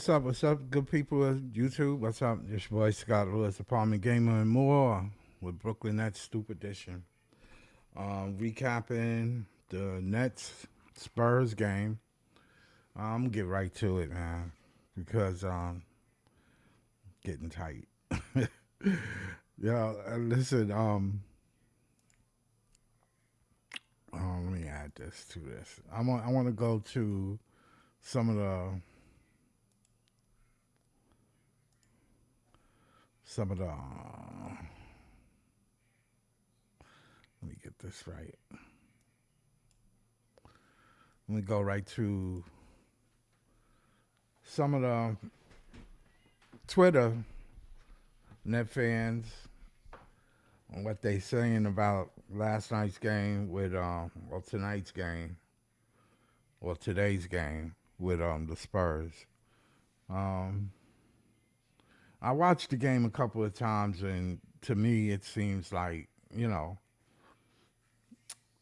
What's up, good people of YouTube? What's up? It's your boy Scott Lewis, Apartment Gamer and more with Brooklyn Nets Stoop Edition. Recapping the Nets Spurs game. I'm gonna get right to it, man, because getting tight. Yeah, listen. Let me add this to this. I want to go to some of the. Let me get this right. Let me go right to some of the Twitter net fans on what they saying about last night's game with or tonight's game or today's game with the Spurs. I watched the game a couple of times, and to me, it seems like,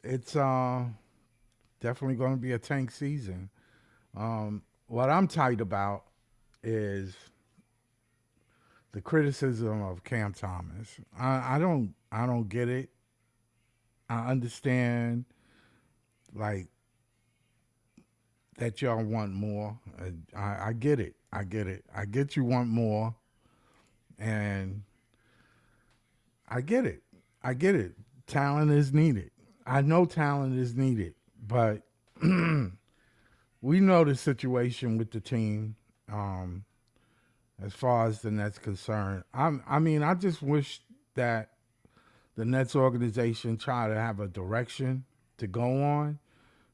it's definitely going to be a tank season. What I'm tight about is the criticism of Cam Thomas. I don't get it. I understand, like, that y'all want more. I get it. I get you want more. And I get it. Talent is needed. I know talent is needed, but we know the situation with the team as far as the Nets concerned. I just wish that the Nets organization try to have a direction to go on,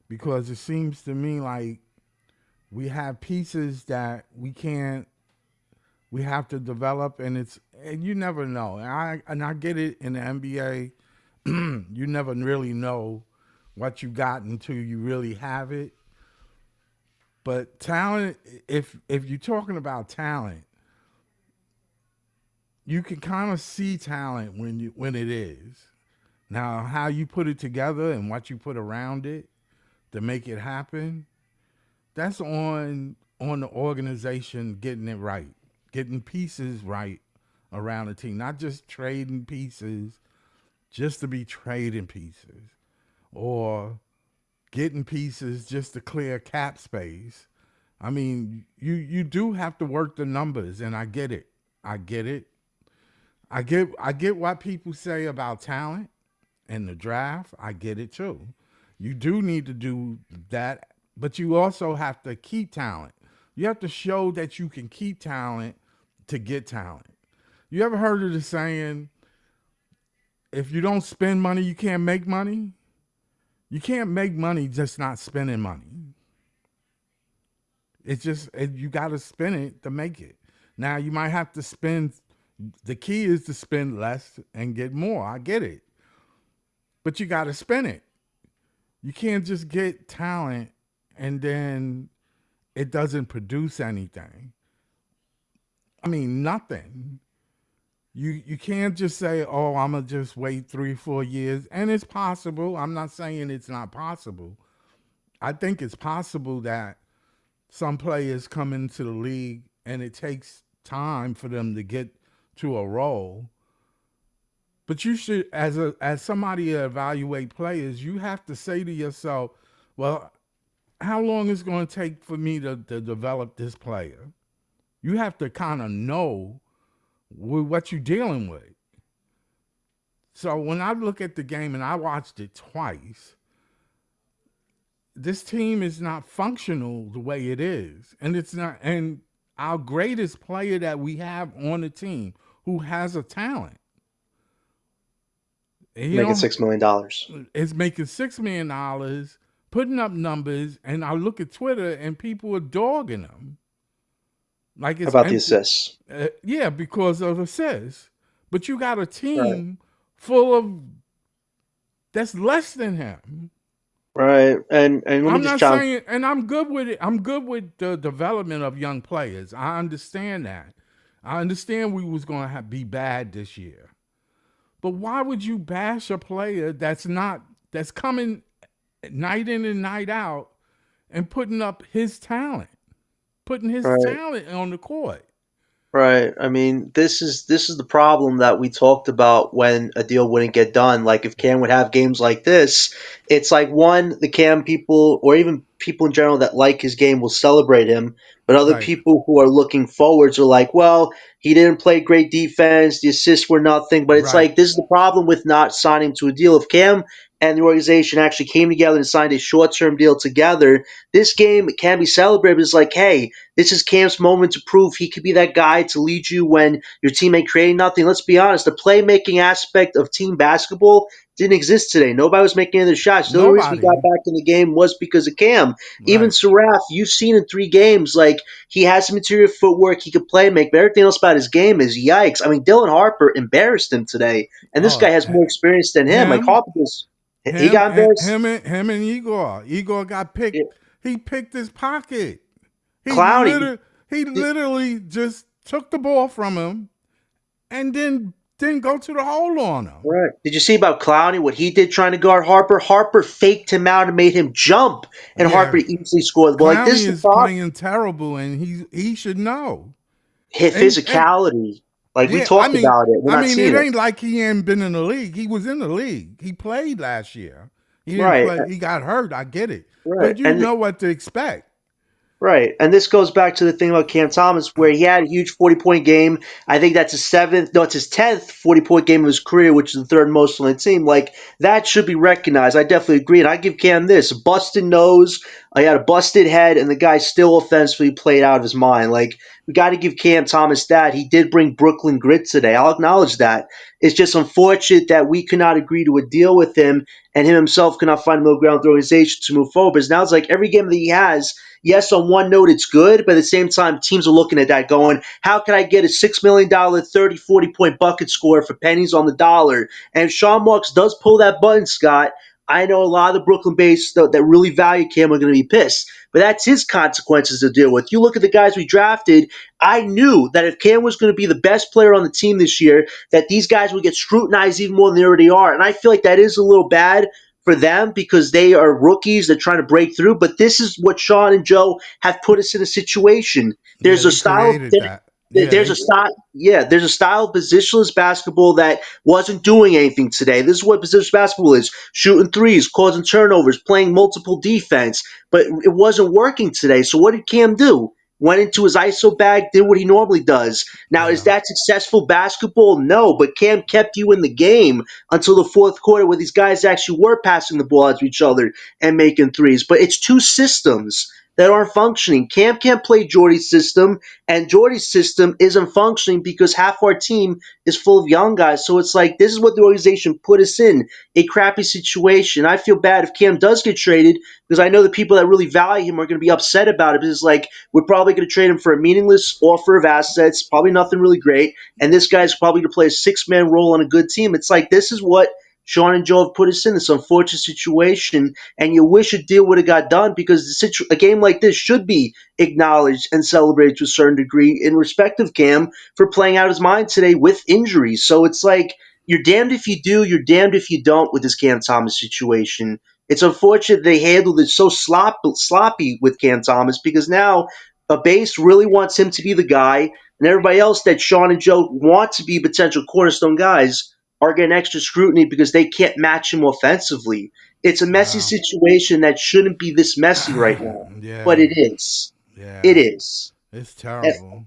because it seems to me like we have pieces that we have to develop, and you never know. And I get it in the NBA. You never really know what you got until you really have it. But talent, if you're talking about talent, you can kind of see talent when it is. Now, how you put it together and what you put around it to make it happen, that's on the organization getting it right. Getting pieces right around the team, not just trading pieces just to be trading pieces, or getting pieces just to clear cap space. I mean, you do have to work the numbers, and I get it. I get what people say about talent and the draft. I get it too. You do need to do that, but you also have to keep talent. You have to show that you can keep talent to get talent. You ever heard of the saying, if you don't spend money, you can't make money? You can't make money just not spending money. It's just, you got to spend it to make it. Now, you might have to spend, the key is to spend less and get more. I get it. But you got to spend it. You can't just get talent and then it doesn't produce anything. I mean, nothing. You can't just say, oh, I'm going to just wait 3-4 years. And it's possible. I'm not saying it's not possible. I think it's possible that some players come into the league and it takes time for them to get to a role. But you should, as somebody to evaluate players, you have to say to yourself, well, how long is it going to take for me to develop this player? You have to kind of know what you're dealing with. So when I look at the game and I watched it twice, this team is not functional the way it is, and it's not. And our greatest player that we have on the team, who has a talent, you making know, $6 million. is making $6 million, putting up numbers, and I look at Twitter and people are dogging him like How it's about the empty. assists? Yeah, because of assists. But you got a Right. team full of that's less than him. Right. And let me I'm just not challenge. saying, and I'm good with it. I'm good with the development of young players. I understand that. I understand we was going to be bad this year. But why would you bash a player that's coming night in and night out and putting his Right. talent on the court? Right. I mean, this is the problem that we talked about when a deal wouldn't get done. Like if Cam would have games like this, it's like one, the Cam people or even people in general that like his game will celebrate him, but other Right, people who are looking forwards are like, well, he didn't play great defense, the assists were nothing. But it's right. like this is the problem with not signing to a deal. If Cam and the organization actually came together and signed a short-term deal together, this game can be celebrated. It's like, hey, this is Cam's moment to prove he could be that guy to lead you when your team ain't creating nothing. Let's be honest, the playmaking aspect of team basketball didn't exist today. Nobody was making any of the shots. The only reason we got Nobody. back in the game was because of Cam. Even Right. Seraph, you've seen in 3 games, like he has some interior footwork, he could play make, but everything else about his game is yikes. I mean, Dylan Harper embarrassed him today, and this guy Oh, has more experience than him. Like him, Harper was, he got embarrassed. him and Igor. Igor got Yeah, picked. He picked his pocket. He Clowney. literally, he literally just took the ball from him and then didn't go to the hole on him. Right. Did you see about Clowney, what he did trying to guard Harper? Harper faked him out and made him jump, and Harper Yeah, easily scored. Well, like this Clowney is the is problem. playing terrible, and he should know. His And physicality. Like we yeah, talked about it. We're not seeing it it. ain't like he ain't been in the league. He was in the league. He played last year. He didn't Right. play. He got hurt. I get it, Right. but you And know what to expect. Right. And this goes back to the thing about Cam Thomas, where he had a huge 40-point game. I think that's his seventh, no, it's his 10th 40-point game of his career, which is the third most on the team. Like, that should be recognized. I definitely agree. And I give Cam this busted nose, he had a busted head, and the guy still offensively played out of his mind. Like, we got to give Cam Thomas that. He did bring Brooklyn grit today. I'll acknowledge that. It's just unfortunate that we could not agree to a deal with him, and him himself could not find a middle ground with the organization to move forward. Because now it's like every game that he has, yes, on one note, it's good, but at the same time, teams are looking at that going, how can I get a $6 million 30, 40 point bucket score for pennies on the dollar? And if Sean Marks does pull that button, Scott, I know a lot of the Brooklyn base that really value Cam are going to be pissed. But that's his consequences to deal with. You look at the guys we drafted, I knew that if Cam was going to be the best player on the team this year, that these guys would get scrutinized even more than they already are. And I feel like that is a little bad for them because they are rookies. They're trying to break through. But this is what Sean and Joe have put us in a situation. Yeah, There's a they style. created that. Yeah, There's a they. style. Yeah, there's a style of positionless basketball that wasn't doing anything today. This is what positionless basketball is: shooting threes, causing turnovers, playing multiple defense. But it wasn't working today. So what did Cam do? Went into his ISO bag, did what he normally does. Now, is Yeah, that successful basketball? No, but Cam kept you in the game until the fourth quarter where these guys actually were passing the ball out to each other and making threes. But it's two systems that aren't functioning. Cam can't play Jordy's system, and Jordy's system isn't functioning because half our team is full of young guys. So it's like this is what the organization put us in, a crappy situation. I feel bad if Cam does get traded because I know the people that really value him are going to be upset about it because it's like we're probably going to trade him for a meaningless offer of assets, probably nothing really great, and this guy's probably going to play a six-man role on a good team. It's like this is what Sean and Joe have put us in this unfortunate situation, and you wish a deal would have got done because a game like this should be acknowledged and celebrated to a certain degree in respect of Cam for playing out his mind today with injuries. So it's like you're damned if you do, you're damned if you don't with this Cam Thomas situation. It's unfortunate they handled it so sloppy with Cam Thomas because now a base really wants him to be the guy, and everybody else that Sean and Joe want to be potential cornerstone guys are getting extra scrutiny because they can't match him offensively. It's a messy Wow. situation that shouldn't be this messy right now, but Yeah. it is. It Yeah. is. It's And- terrible.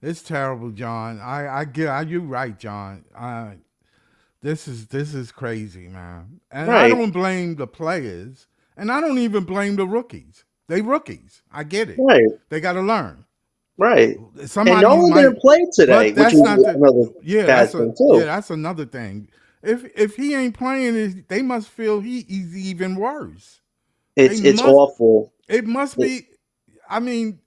It's terrible, John. I get. You right, John. This is crazy, man. And I right, don't blame the players, and I don't even blame the rookies. They rookies. I get it. right, They got to learn. right. And Somebody Nolan might, didn't play today, but which that's not was the. another bad thing too. That's another thing. If he ain't playing, they must feel he's even worse. They It's must. awful. It must It- be. I mean,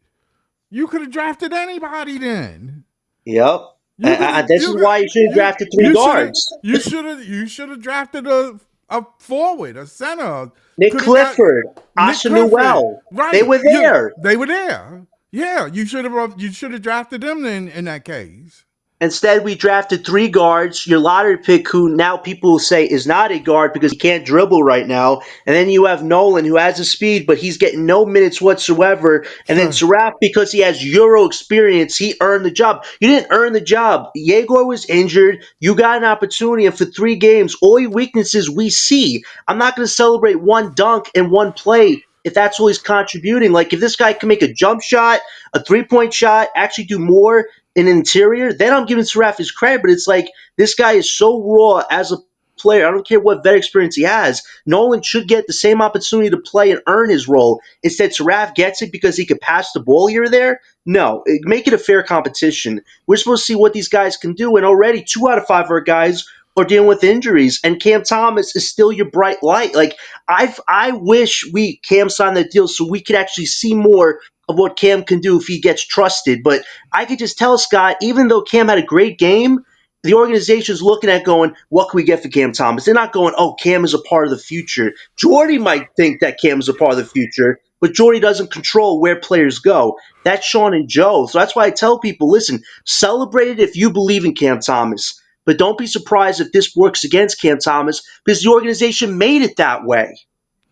you could have drafted anybody then. yep. You could have. This is why you should have drafted three You should have. guards. You should have drafted a forward, a center. Nick Could have got Clifford, Nick Asha Clifford. Newell, they Right. were there. They were there. Yeah. You should have. You should have drafted them in that case. Instead, we drafted three guards. Your lottery pick, who now people will say is not a guard because he can't dribble right now. And then you have Nolan, who has the speed, but he's getting no minutes whatsoever. And then Sure. Saraf, because he has Euro experience, he earned the job. You didn't earn the job. Yegor was injured. You got an opportunity, and for 3 games, all your weaknesses we see. I'm not going to celebrate one dunk and one play if that's all he's contributing. Like, if this guy can make a jump shot, a 3-point shot, actually do more in interior, then I'm giving Saraf his credit. But it's like this guy is so raw as a player. I don't care what vet experience he has. Nolan should get the same opportunity to play and earn his role. Instead, Saraf gets it because he could pass the ball here or there. No, make it a fair competition. We're supposed to see what these guys can do, and already 2 out of 5 of our guys are dealing with injuries, and Cam Thomas is still your bright light. Like I wish Cam signed that deal so we could actually see more of what Cam can do if he gets trusted. But I could just tell Scott, even though Cam had a great game, the organization's looking at going, what can we get for Cam Thomas? They're not going, oh, Cam is a part of the future. Jordy might think that Cam is a part of the future, but Jordy doesn't control where players go. That's Sean and Joe. So that's why I tell people, listen, celebrate it if you believe in Cam Thomas. But don't be surprised if this works against Cam Thomas because the organization made it that way.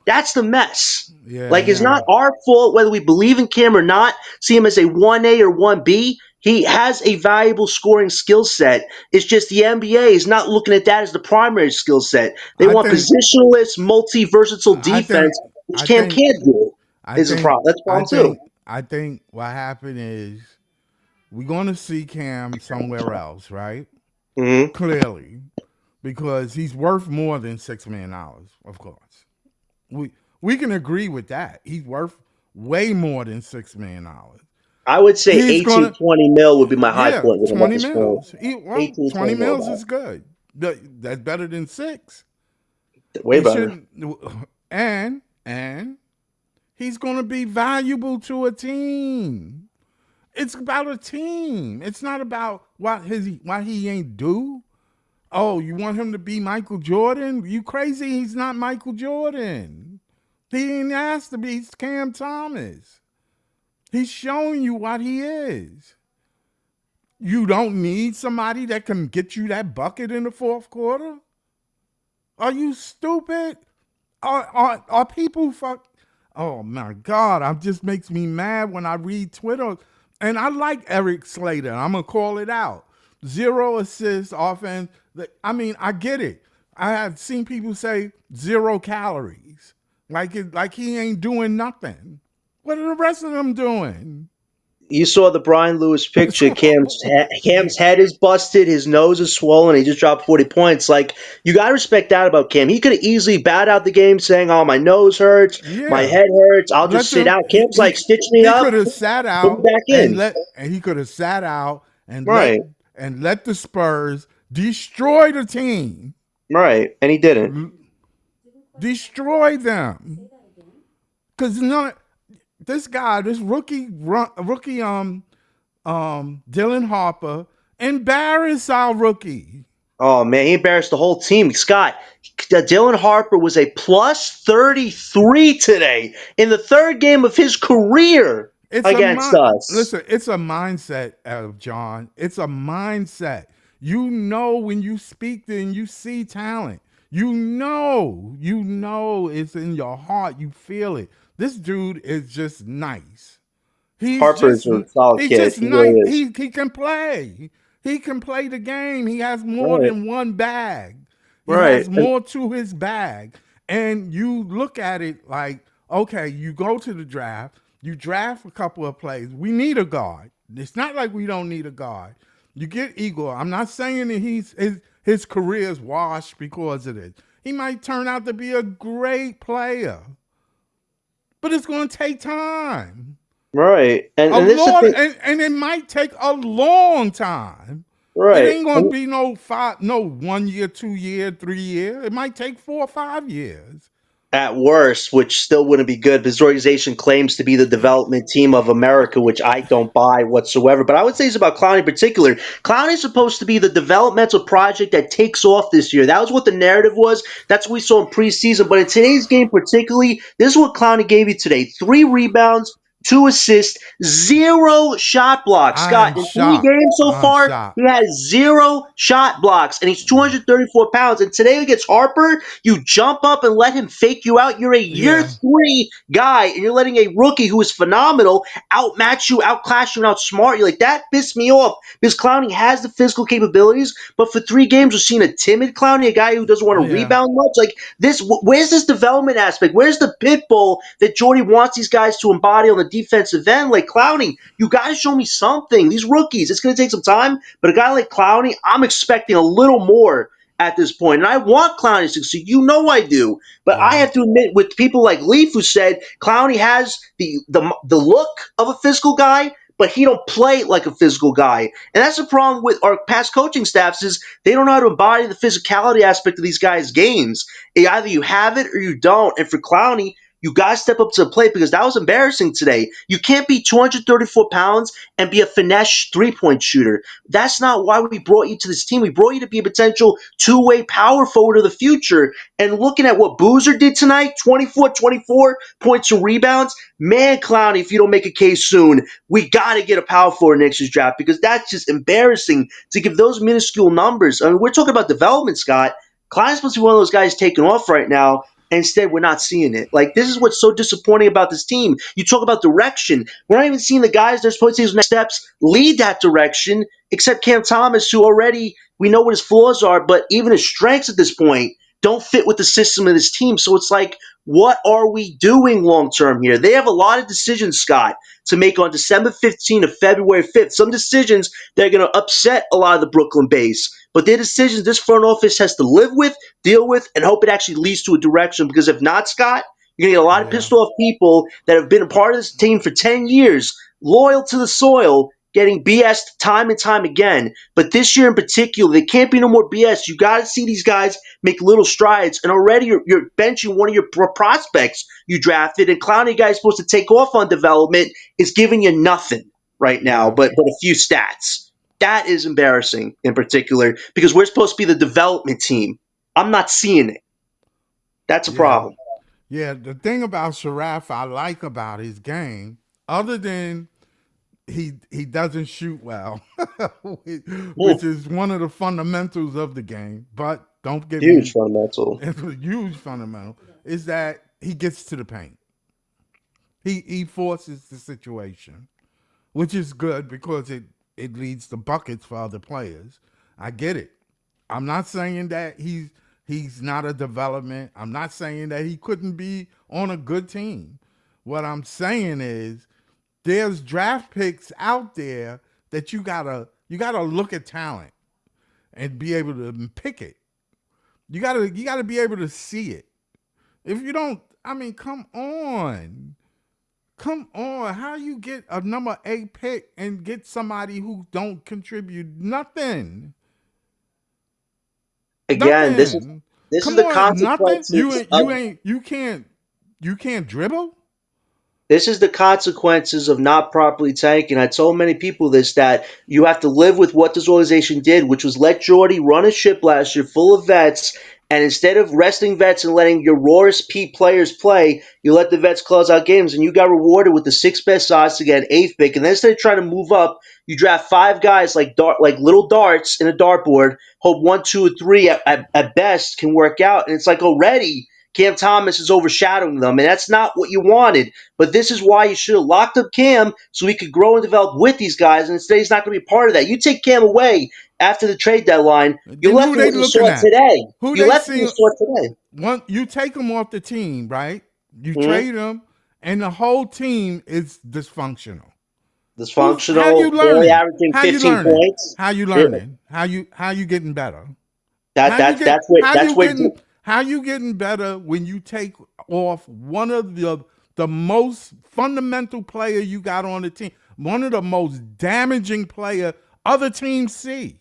That's the mess. Yeah. Like, it's Yeah. not our fault whether we believe in Cam or not, see him as a 1A or 1B. He has a valuable scoring skill set. It's just the NBA is not looking at that as the primary skill set. They I want think. positionless, multi-versatile I think. defense, which I Cam think. can't do. I Is a think. problem. That's a I problem too. think. I think what happened is we're going to see Cam somewhere else, right? Hmm. Clearly, because he's worth more than $6 million. Of course, we can agree with that. He's worth way more than $6 million. I would say He's 18, gonna, 20 mil would be my high yeah, point with him at 20 this point. mils. 18, 20 20 mil mils is good. That's better than 6. way He better. shouldn't, and he's gonna be valuable to a team. It's about a team. It's not about what he ain't do. Oh, you want him to be Michael Jordan? You crazy? He's not Michael Jordan. He ain't asked to be. He's Cam Thomas. He's showing you what he is. You don't need somebody that can get you that bucket in the fourth quarter? Are you stupid? Are people fuck? Oh my God! It just makes me mad when I read Twitter. And I like Eric Slater. I'm gonna call it out. 0 assists, offense. I mean, I get it. I have seen people say 0 calories, like he ain't doing nothing. What are the rest of them doing? You saw the Brian Lewis picture. Cam's head is busted, his nose is swollen. He just dropped 40 points. Like, you gotta respect that about Cam. He could have easily bowed out the game, saying, "Oh, my nose hurts, my Yeah, head hurts. I'll let just sit them. out." Cam's like, "Stitch me He up, could have sat put me out back in." and he could have sat out Right, and let the Spurs destroy the team, right, and he didn't. destroy them. Because this guy, this rookie, Dylan Harper, embarrassed our rookie. Oh man, he embarrassed the whole team. Scott, Dylan Harper was a plus 33 today in the third game of his career It's a against us. listen. It's a mindset, John. It's a mindset. You know when you speak and you see talent. You know it's in your heart. You feel it. This dude is just nice. Harper's a solid He's kid. just He really nice. is. He can play. He can play the game. He has more Right. than one bag. He Right. has more to his bag. And you look at it like, okay, you go to the draft, you draft a couple of plays. We need a guard. It's not like we don't need a guard. You get Igor. I'm not saying that his career is washed because of this. He might turn out to be a great player, but it's going to take time. Right. And A and this is the lot, thing. and it might take a long time. It Right. ain't gonna be no 1 year, 2 year, 3 year. It might take 4 or 5 years. At worst, which still wouldn't be good. This organization claims to be the development team of America, which I don't buy whatsoever. But I would say it's about Clowney in particular. Clowney is supposed to be the developmental project that takes off this year. That was what the narrative was. That's what we saw in preseason. But in today's game, particularly, this is what Clowney gave you today: 3 rebounds, 2 assists, 0 shot blocks. Scott, I'm in 3 games shocked. so I'm far, shocked. he has 0 shot blocks, and he's 234 pounds. And today against Harper, you jump up and let him fake you out. You're a year Yeah, 3 guy, and you're letting a rookie who is phenomenal outmatch you, outclass you, and outsmart you. Like that pissed me off because Clowney has the physical capabilities, but for 3 games, we've seen a timid Clowney, a guy who doesn't want to yeah, rebound much. Like this, where's this development aspect? Where's the pit bull that Jordy wants these guys to embody on the defensive end? Like Clowney, you got to show me something. These rookies, it's going to take some time, but a guy like Clowney, I'm expecting a little more at this point. And I want Clowney to succeed. You know I do. But I yeah, have to admit, with people like Leaf who said Clowney has the look of a physical guy, but he don't play like a physical guy. And that's the problem with our past coaching staffs is they don't know how to embody the physicality aspect of these guys' games. Either you have it or you don't. And for Clowney, you got to step up to the plate because that was embarrassing today. You can't be 234 pounds and be a finesse 3-point shooter. That's not why we brought you to this team. We brought you to be a potential two-way power forward of the future. And looking at what Boozer did tonight, 24 points and rebounds, man, Clowney, if you don't make a case soon, we got to get a power forward next year's draft because that's just embarrassing to give those minuscule numbers. I mean, we're talking about development, Scott. Clowney's supposed to be one of those guys taking off right now. And instead, we're not seeing it. Like, this is what's so disappointing about this team. You talk about direction. We're not even seeing the guys that are supposed to take those next steps lead that direction, except Cam Thomas, who already we know what his flaws are, but even his strengths at this point don't fit with the system of this team. So it's like, what are we doing long term here? They have a lot of decisions, Scott, to make on December 15th to February 5th. Some decisions that are going to upset a lot of the Brooklyn base. But they're decisions this front office has to live with, deal with, and hope it actually leads to a direction. Because if not, Scott, you're going to get a lot of yeah, pissed off people that have been a part of this team for 10 years, loyal to the soil, getting BS time and time again. But this year in particular, there can't be no more BS. You got to see these guys make little strides. And already you're benching one of your prospects you drafted, and Clowney, guy supposed to take off on development, is giving you nothing right now, yeah, but a few stats. That is embarrassing in particular because we're supposed to be the development team. I'm not seeing it. That's a yeah. problem. Yeah, the thing about Sharaf I like about his game, other than he doesn't shoot well, which Mm, is one of the fundamentals of the game. But don't get huge me, fundamental. it's a huge fundamental, is that he gets to the paint. He forces the situation, which is good because it leads to buckets for other players. I get it. I'm not saying that he's not a development. I'm not saying that he couldn't be on a good team. What I'm saying is there's draft picks out there that you gotta look at talent and be able to pick it. You gotta be able to see it. If you don't, I mean, come on. Come on, how you get a number 8 pick and get somebody who don't contribute nothing? Again, Nothing. this is Come the on, nothing. You consequences ain't of you ain't you can't dribble. This is the consequences of not properly tanking. I told many people this that you have to live with what this organization did, which was let Jordy run a ship last year full of vets, and instead of resting vets and letting your rawest peak players play, you let the vets close out games, and you got rewarded with the sixth best odds to get an eighth pick. And then instead of trying to move up, you draft 5 guys like little darts in a dartboard, hope one, two, or three at best can work out, and it's like already Cam Thomas is overshadowing them, and that's not what you wanted. But this is why you should have locked up Cam so he could grow and develop with these guys, and instead he's not going to be part of that. You take Cam away after the trade deadline, you're Then left who with they what you looking saw at? today. Who You're they left with what you see? saw today. You take them off the team, right? You Hmm. trade them, and the whole team is dysfunctional. How you Dysfunctional, barely learning? averaging How you 15 learning? points. How you Yeah, learning? How you getting better? That that's that's where that's where How you getting better when you take off one of the most fundamental player you got on the team, one of the most damaging player other teams see.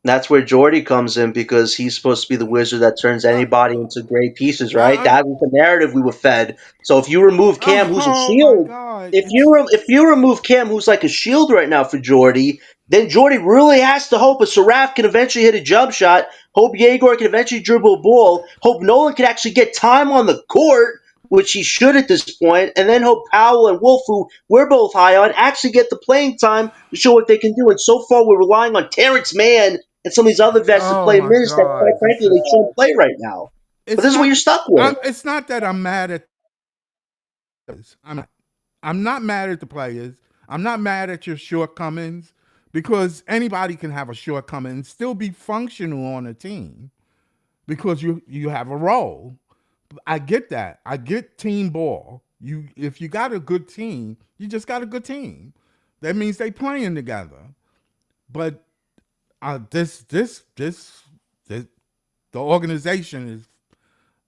That's where Jordy comes in because he's supposed to be the wizard that turns Uh, anybody into great pieces, right? uh, That was the narrative we were fed. So if you remove Cam, who's a oh my shield, God! It's if you remove Cam, who's like a shield right now for Jordy, then Jordy really has to hope a Seraph can eventually hit a jump shot, hope Yegor can eventually dribble a ball, hope Nolan can actually get time on the court, which he should at this point, and then hope Powell and Wolf, who we're both high on, actually get the playing time to show what they can do. And so far, we're relying on Terrence Mann and some of these other vets to oh play my minutes that, quite God! This frankly, is they shouldn't play right now. But it's this is what not. you're stuck with. It's not that I'm mad at. I'm I'm not mad at the players. I'm not mad at your shortcomings because anybody can have a shortcoming and still be functional on a team because you have a role. I get that. I get team ball. You if you got a good team, you just got a good team. That means they playing together. But this the organization is.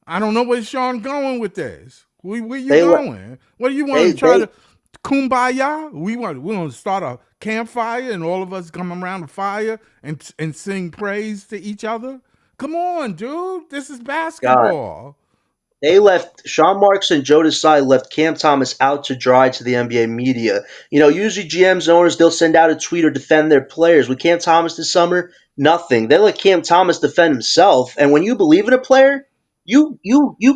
I don't know where Sean going with this. Where you They let going? What do you want they to try they to kumbaya? We want to start a campfire and all of us come around the fire and sing praise to each other. Come on, dude. This is God. basketball. They left Sean Marks and Joe Desai left Cam Thomas out to dry to the NBA media. You know, usually GMs and owners they'll send out a tweet or defend their players. With Cam Thomas this summer, nothing. They let Cam Thomas defend himself. And when you believe in a player, you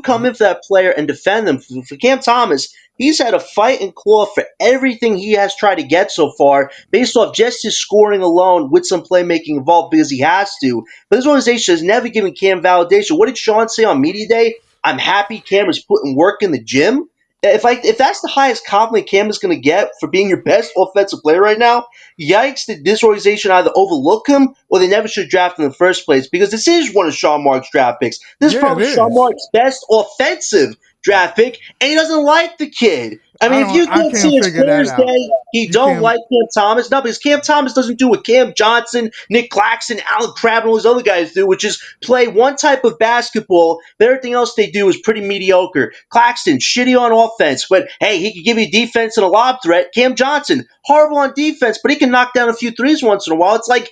come in for that player and defend them. For Cam Thomas, he's had a fight and claw for everything he has tried to get so far, based off just his scoring alone with some playmaking involved because he has to. But this organization has never given Cam validation. What did Sean say on media day? I'm happy Cam is putting work in the gym. If that's the highest compliment Cam is going to get for being your best offensive player right now, yikes! Did this organization either overlook him or they never should draft him in the first place? Because this is one of Sean Mark's draft picks. This is Yeah, it probably Sean is. Mark's best offensive draft pick, and he doesn't like the kid. I mean, if you I can't can't see his figure that out. Thursday, he You don't can't. like Cam Thomas. No, because Cam Thomas doesn't do what Cam Johnson, Nick Claxton, Alan Crabb, and all those other guys do, which is play one type of basketball, but everything else they do is pretty mediocre. Claxton, shitty on offense, but hey, he can give you defense and a lob threat. Cam Johnson, horrible on defense, but he can knock down a few threes once in a while. It's like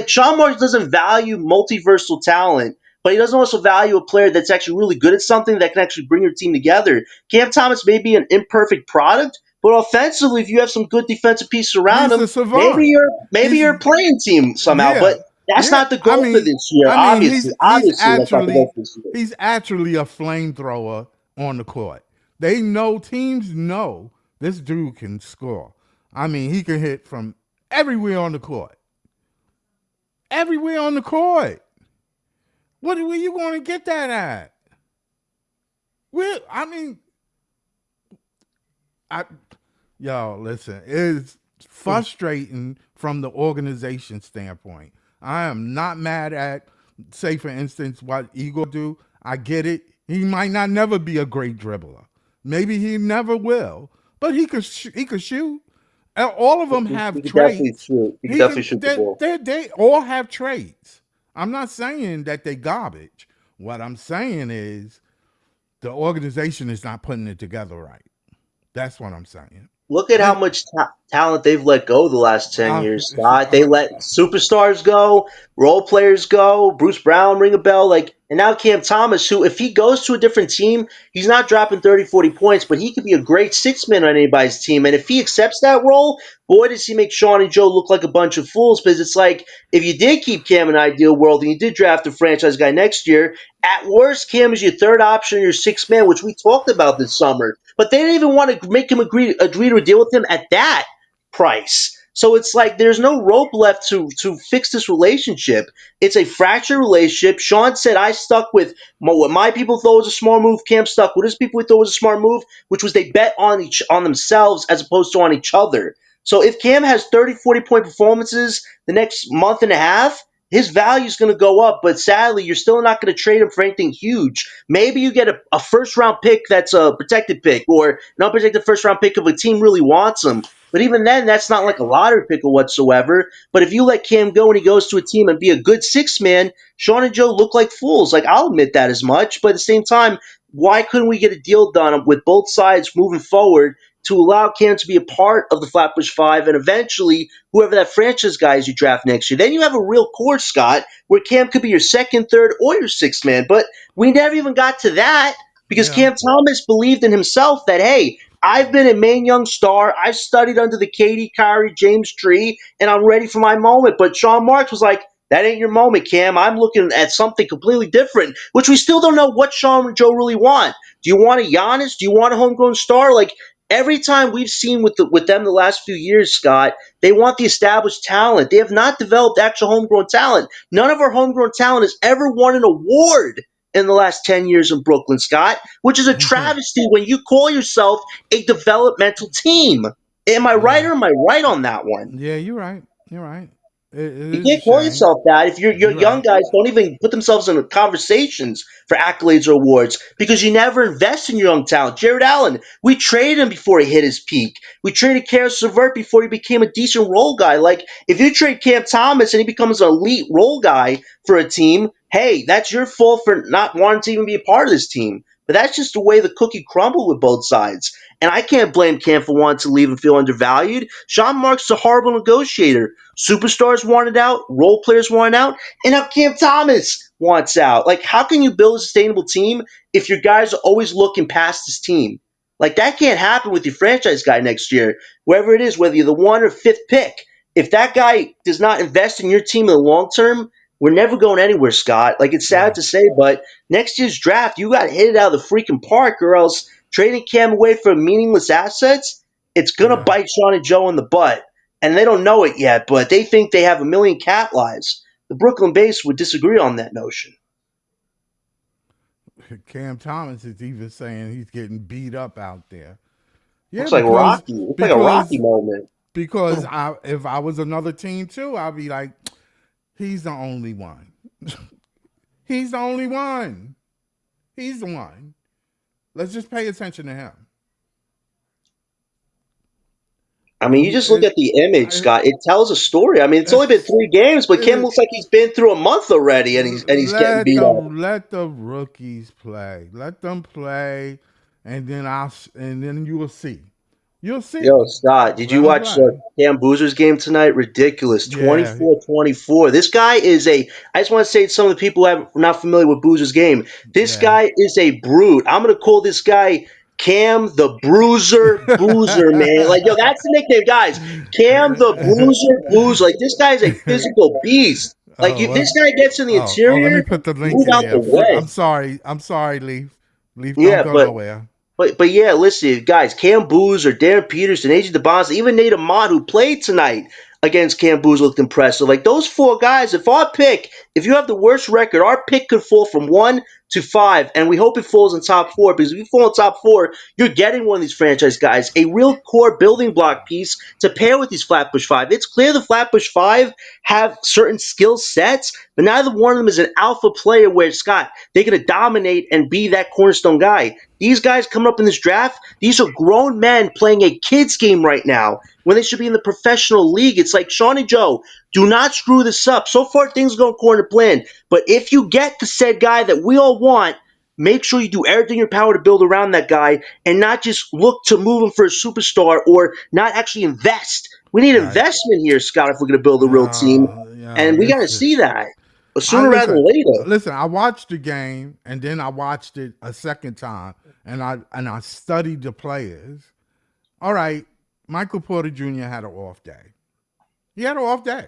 Sean Marks doesn't value multiversal talent, but he doesn't also value a player that's actually really good at something that can actually bring your team together. Cam Thomas may be an imperfect product, but offensively, if you have some good defensive pieces around He's him, a savant. maybe He's you're a playing team somehow. yeah, But that's yeah. not the goal for this year. I mean, Obviously, that's not the goal for this year. he's actually a flamethrower on the court. Teams know this dude can score. I mean, he can hit from everywhere on the court. Everywhere on the court. Where you going to get that at? I mean, I yo, listen, it's frustrating from the organization standpoint. I am not mad at, say, for instance, what Igor do. I get it. He might not never be a great dribbler. Maybe he never will, but he could shoot. All of them have He could definitely traits. shoot. He could He definitely can. shoot the ball. They all have traits. I'm not saying that they garbage. What I'm saying is the organization is not putting it together right. That's what I'm saying. Look at how And much talent they've let go the last 10 uh, years, Scott. They let superstars go, role players go, Bruce Brown ring a bell, and now Cam Thomas, who, if he goes to a different team, he's not dropping 30, 40 points, but he could be a great six-man on anybody's team. And if he accepts that role, boy, does he make Sean and Joe look like a bunch of fools. Because it's like, if you did keep Cam in an ideal world and you did draft a franchise guy next year, at worst, Cam is your third option, your sixth man, which we talked about this summer. But they didn't even want to make him agree to a deal with him at that price. So it's like there's no rope left to fix this relationship. It's a fractured relationship. Sean said I stuck with what my people thought was a smart move. Cam stuck with his people who thought was a smart move, which was they bet on themselves as opposed to on each other. So if Cam has 30, 40 point performances the next month and a half, his value is going to go up. But sadly, you're still not going to trade him for anything huge. Maybe you get a first round pick that's a protected pick or an unprotected first round pick if a team really wants him. But even then, that's not like a lottery pick or whatsoever. But if you let Cam go and he goes to a team and be a good six man, Sean and Joe look like fools. Like, I'll admit that as much. But at the same time, why couldn't we get a deal done with both sides moving forward to allow Cam to be a part of the Flatbush Five and eventually whoever that franchise guy is you draft next year? Then you have a real core, Scott, where Cam could be your second, third, or your sixth man. But we never even got to that because Yeah. Cam Thomas believed in himself that, hey, I've been a main young star. I've studied under the Katie, Kyrie, James tree, and I'm ready for my moment. But Sean Marks was like, that ain't your moment, Cam. I'm looking at something completely different, which we still don't know what Sean and Joe really want. Do you want a Giannis? Do you want a homegrown star? Like, every time we've seen with them the last few years, Scott, they want the established talent. They have not developed actual homegrown talent. None of our homegrown talent has ever won an award in the last 10 years in Brooklyn, Scott, which is a travesty when you call yourself a developmental team. Am I right Yeah. or am I right on that one? Yeah, you're right. You're right. It You is a can't call shame. yourself that if your You're young right. guys don't even put themselves in conversations for accolades or awards because you never invest in your young talent. Jared Allen, we traded him before he hit his peak. We traded Karis LeVert before he became a decent role guy. Like, if you trade Cam Thomas and he becomes an elite role guy for a team, hey, that's your fault for not wanting to even be a part of this team. But that's just the way the cookie crumbled with both sides. And I can't blame Cam for wanting to leave and feel undervalued. Sean Marks is a horrible negotiator. Superstars wanted out, role players wanted out, and now Cam Thomas wants out. Like, how can you build a sustainable team if your guys are always looking past this team? Like, that can't happen with your franchise guy next year, wherever it is, whether you're the one or fifth pick. If that guy does not invest in your team in the long term, we're never going anywhere, Scott. Like, it's sad Yeah. to say, but next year's draft, you got to hit it out of the freaking park, or else trading Cam away for meaningless assets, it's gonna Yeah. bite Sean and Joe in the butt, and they don't know it yet, but they think they have a million cat lives. The Brooklyn base would disagree on that notion. Cam Thomas is even saying he's getting beat up out there. Yeah, Looks like Rocky. Looks like a Rocky because moment. if I was another team too, I'd be like, he's the only one. He's the only one. He's the one. Let's just pay attention to him. I mean, you just look at the image, I, Scott. It tells a story. I mean, it's only been 3 games, but Kim looks like he's been through a month already, and he's getting beat up. let the rookies play. Let them play, and then you will see. You'll Yo, see. Scott, did Let you them watch play. Cam Boozer's game tonight? Ridiculous. Yeah. 24-24. This guy is a. I just want to say to some of the people who are not familiar with Boozer's game, this Yeah. guy is a brute. I'm going to call this guy Cam the Bruiser Boozer, man. Like, yo, that's the nickname, guys. Cam the Bruiser Boozer. Like, this guy is a physical beast. Like, Oh, this guy gets in the let me interior, put the link move in out the there. way. I'm sorry. I'm sorry, Leaf. Leaf, don't Yeah, go but nowhere. but yeah, listen, guys, Cam Boozer, Darren Peterson, AJ DeBonza, even Nate Ahmad, who played tonight against Cam Boozer, looked impressive. Like, those four guys, if you have the worst record, our pick could fall from 1 to 5, and we hope it falls in top 4, because if you fall in top 4, you're getting one of these franchise guys, a real core building block piece to pair with these Flatbush Five. It's clear the Flatbush Five have certain skill sets, but neither one of them is an alpha player where, Scott, they're going to dominate and be that cornerstone guy. These guys coming up in this draft, these are grown men playing a kids game right now when they should be in the professional league. It's like, Sean and Joe, do not screw this up. So far, things are going according to plan. But if you get the said guy that we all want, make sure you do everything in your power to build around that guy and not just look to move him for a superstar or not actually invest. We need Right. investment here, Scott, if we're going to build a real team. And we got to This see is. that I sooner rather than listen. later. Listen. I watched the game, and then I watched it a second time, and I studied the players. All right, Michael Porter Jr. had an off day. He had an off day.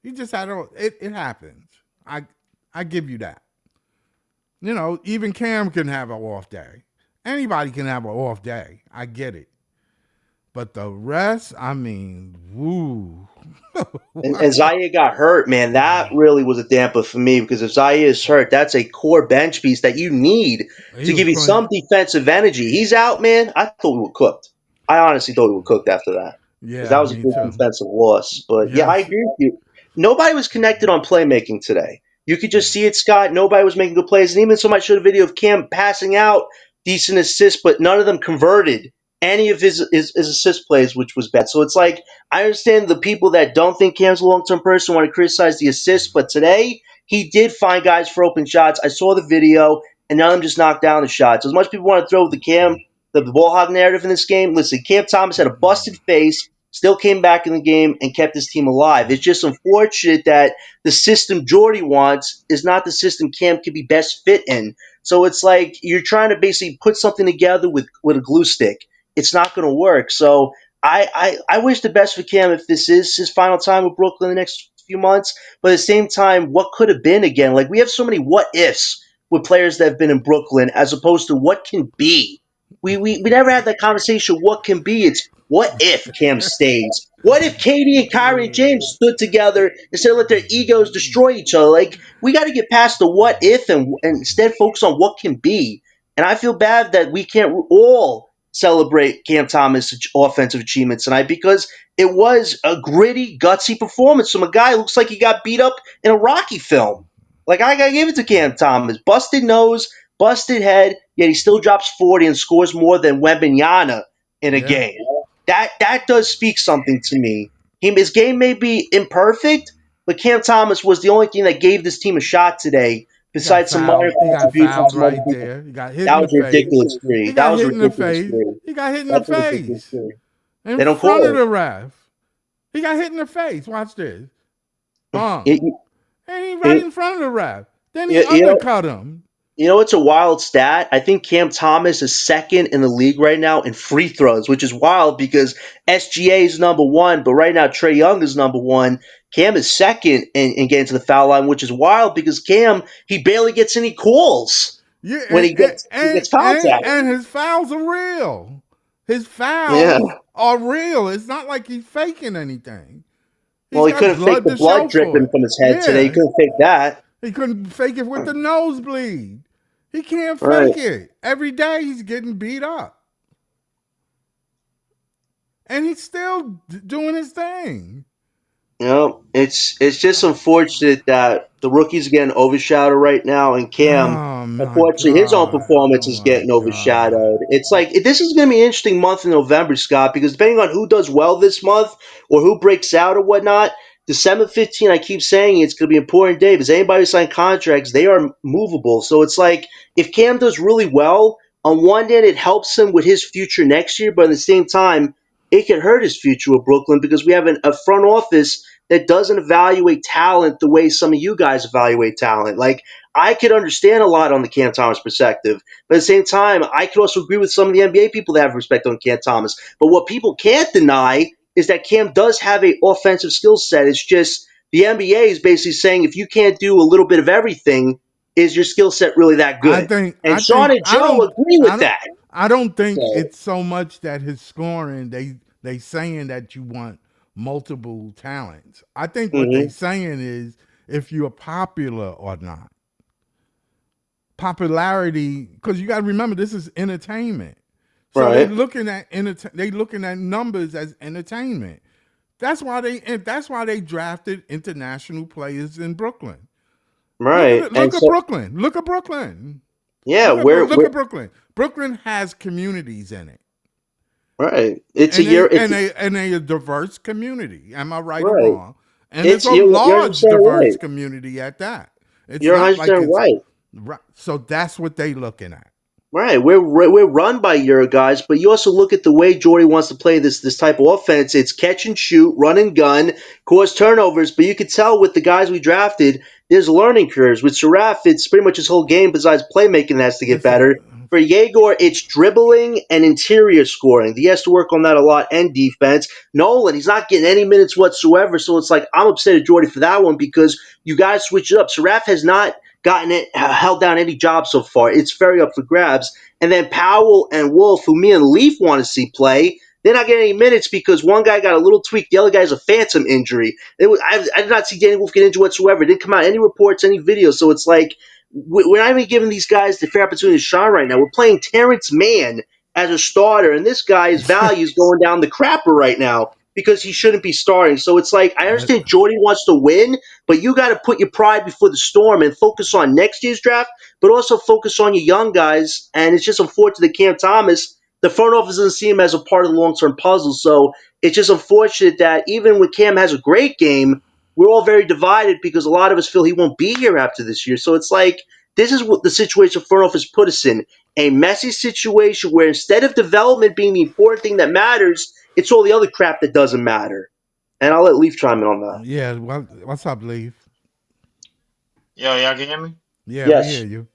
He just had a. It happens. I give you that. You know, even Cam can have an off day. Anybody can have an off day. I get it. But the rest, I mean, woo. And Zaire got hurt, man. That really was a damper for me because if Zaire is hurt, that's a core bench piece that you need He to was give you playing. some defensive energy. He's out, man. I thought we were cooked. I honestly thought we were cooked after that because Yeah, that was a me big too. defensive loss. But yeah, I Yes. agree with you. Nobody was connected on playmaking today. You could just see it, Scott. Nobody was making good plays. And even somebody showed a video of Cam passing out decent assists, but none of them converted any of his assist plays, which was bad. So it's like, I understand the people that don't think Cam's a long term person want to criticize the assists, but today he did find guys for open shots. I saw the video, and none of them just knocked down the shots. As much people want to throw the the ball hog narrative in this game, listen, Cam Thomas had a busted face, still came back in the game, and kept his team alive. It's just unfortunate that the system Jordy wants is not the system Cam could be best fit in. So it's like you're trying to basically put something together with a glue stick. It's not going to work. So I wish the best for Cam if this is his final time with Brooklyn in the next few months. But at the same time, what could have been again? Like we have so many what ifs with players that have been in Brooklyn as opposed to what can be. We never had that conversation. What can be? It's what if Cam stays? What if Katie and Kyrie and James stood together instead of let their egos destroy each other? Like we got to get past the what if and instead focus on what can be. And I feel bad that we can't all celebrate Cam Thomas' offensive achievements tonight because it was a gritty, gutsy performance from a guy who looks like he got beat up in a Rocky film. Like I gotta give it to Cam Thomas. Busted nose, busted head, yet he still drops 40 and scores more than Wembanyama in a Yeah. game. That does speak something to me. His game may be imperfect, but Cam Thomas was the only thing that gave this team a shot today, He got besides some minor fouled. He got contributions from fouled some other right people. there. He got hit That in the was a face. ridiculous three. He That got was a hit in the ridiculous face. three. He got hit in the That's a ridiculous face three. in They don't front of call the ref. He got hit in the face. Watch this. it. Bum. And he right It, in front of the ref. Then he it, you know, undercut him. You know, it's a wild stat. I think Cam Thomas is second in the league right now in free throws, which is wild because SGA is number one, but right now Trey Young is number one. Cam is second in getting to the foul line, which is wild because Cam he barely gets any calls Yeah, when he gets contact. and his fouls are real. His Yeah. fouls are real. It's not like he's faking anything. Well, He's he got couldn't fake blood the to blood show for dripping it. from his head today. He Yeah. couldn't fake that. He couldn't fake it with the nosebleed. He can't Right. fake it. Every day he's getting beat up. And he's still doing his thing. You know, it's just unfortunate that the rookie's getting overshadowed right now, and Cam, Oh my unfortunately, his own God. performance Oh is my getting God. overshadowed. It's like this is going to be an interesting month in November, Scott, because depending on who does well this month or who breaks out or whatnot, December 15th, I keep saying it's going to be an important day because anybody who signed contracts, they are movable. So it's like if Cam does really well, on one hand, it helps him with his future next year, but at the same time, it could hurt his future with Brooklyn because we have a front office that doesn't evaluate talent the way some of you guys evaluate talent. Like, I could understand a lot on the Cam Thomas perspective, but at the same time, I could also agree with some of the NBA people that have respect on Cam Thomas. But what people can't deny is that Cam does have an offensive skill set. It's just the NBA is basically saying if you can't do a little bit of everything, is your skill set really that I good? think And I Sean think and Joe agree I with don't that. I don't think So, it's so much that his scoring they saying that you want multiple talents. I think what they mhm, saying is if you're popular or not. Popularity because you got to remember this is entertainment. So right, they looking at numbers as entertainment. That's why they drafted international players in Brooklyn. Look at right. it. And Look at so, Brooklyn. Look at Brooklyn. yeah, Look at Brooklyn. Brooklyn has communities in it, right. It's a year. It's and they a diverse community. Am I right or right. wrong? And it's It's a you're large 100% diverse right. community at that. It's You're not 100% like it's right. right. So that's what they looking at. Right, we're run by Euro guys, but you also look at the way Jordy wants to play this type of offense. It's catch and shoot, run and gun, cause turnovers. But you could tell with the guys we drafted, there's learning curves. With Sharaf, it's pretty much his whole game besides playmaking that has to get It's a better. For Yegor, it's dribbling and interior scoring. He has to work on that a lot and defense. Nolan, he's not getting any minutes whatsoever, so it's like I'm upset at Jordy for that one because you guys switch it up. Sharaf has not gotten it held down any job so far. It's very up for grabs. And then Powell and Wolf, who me and Leaf want to see play, They're not getting any minutes because one guy got a little tweak, the other guy has a phantom injury. I did not see Danny Wolf get injured whatsoever. It didn't come out any reports, any videos. So it's like we're not even giving these guys the fair opportunity to shine right now. We're playing Terrence Mann as a starter, and this guy's value is going down the crapper right now because he shouldn't be starting. So it's like I That, understand Jordy wants to win, but you got to put your pride before the storm and focus on next year's draft, but also focus on your young guys. And it's just unfortunate that Cam Thomas, the front office doesn't see him as a part of the long term puzzle. So it's just unfortunate that even when Cam has a great game, we're all very divided because a lot of us feel he won't be here after this year. So it's like this is what the situation front office put us in, a messy situation where instead of development being the important thing that matters, it's all the other crap that doesn't matter. And I'll let Leaf chime in on that. yeah, what's up, Leaf? Yo, y'all can hear me? Yeah, we hear Yes. you.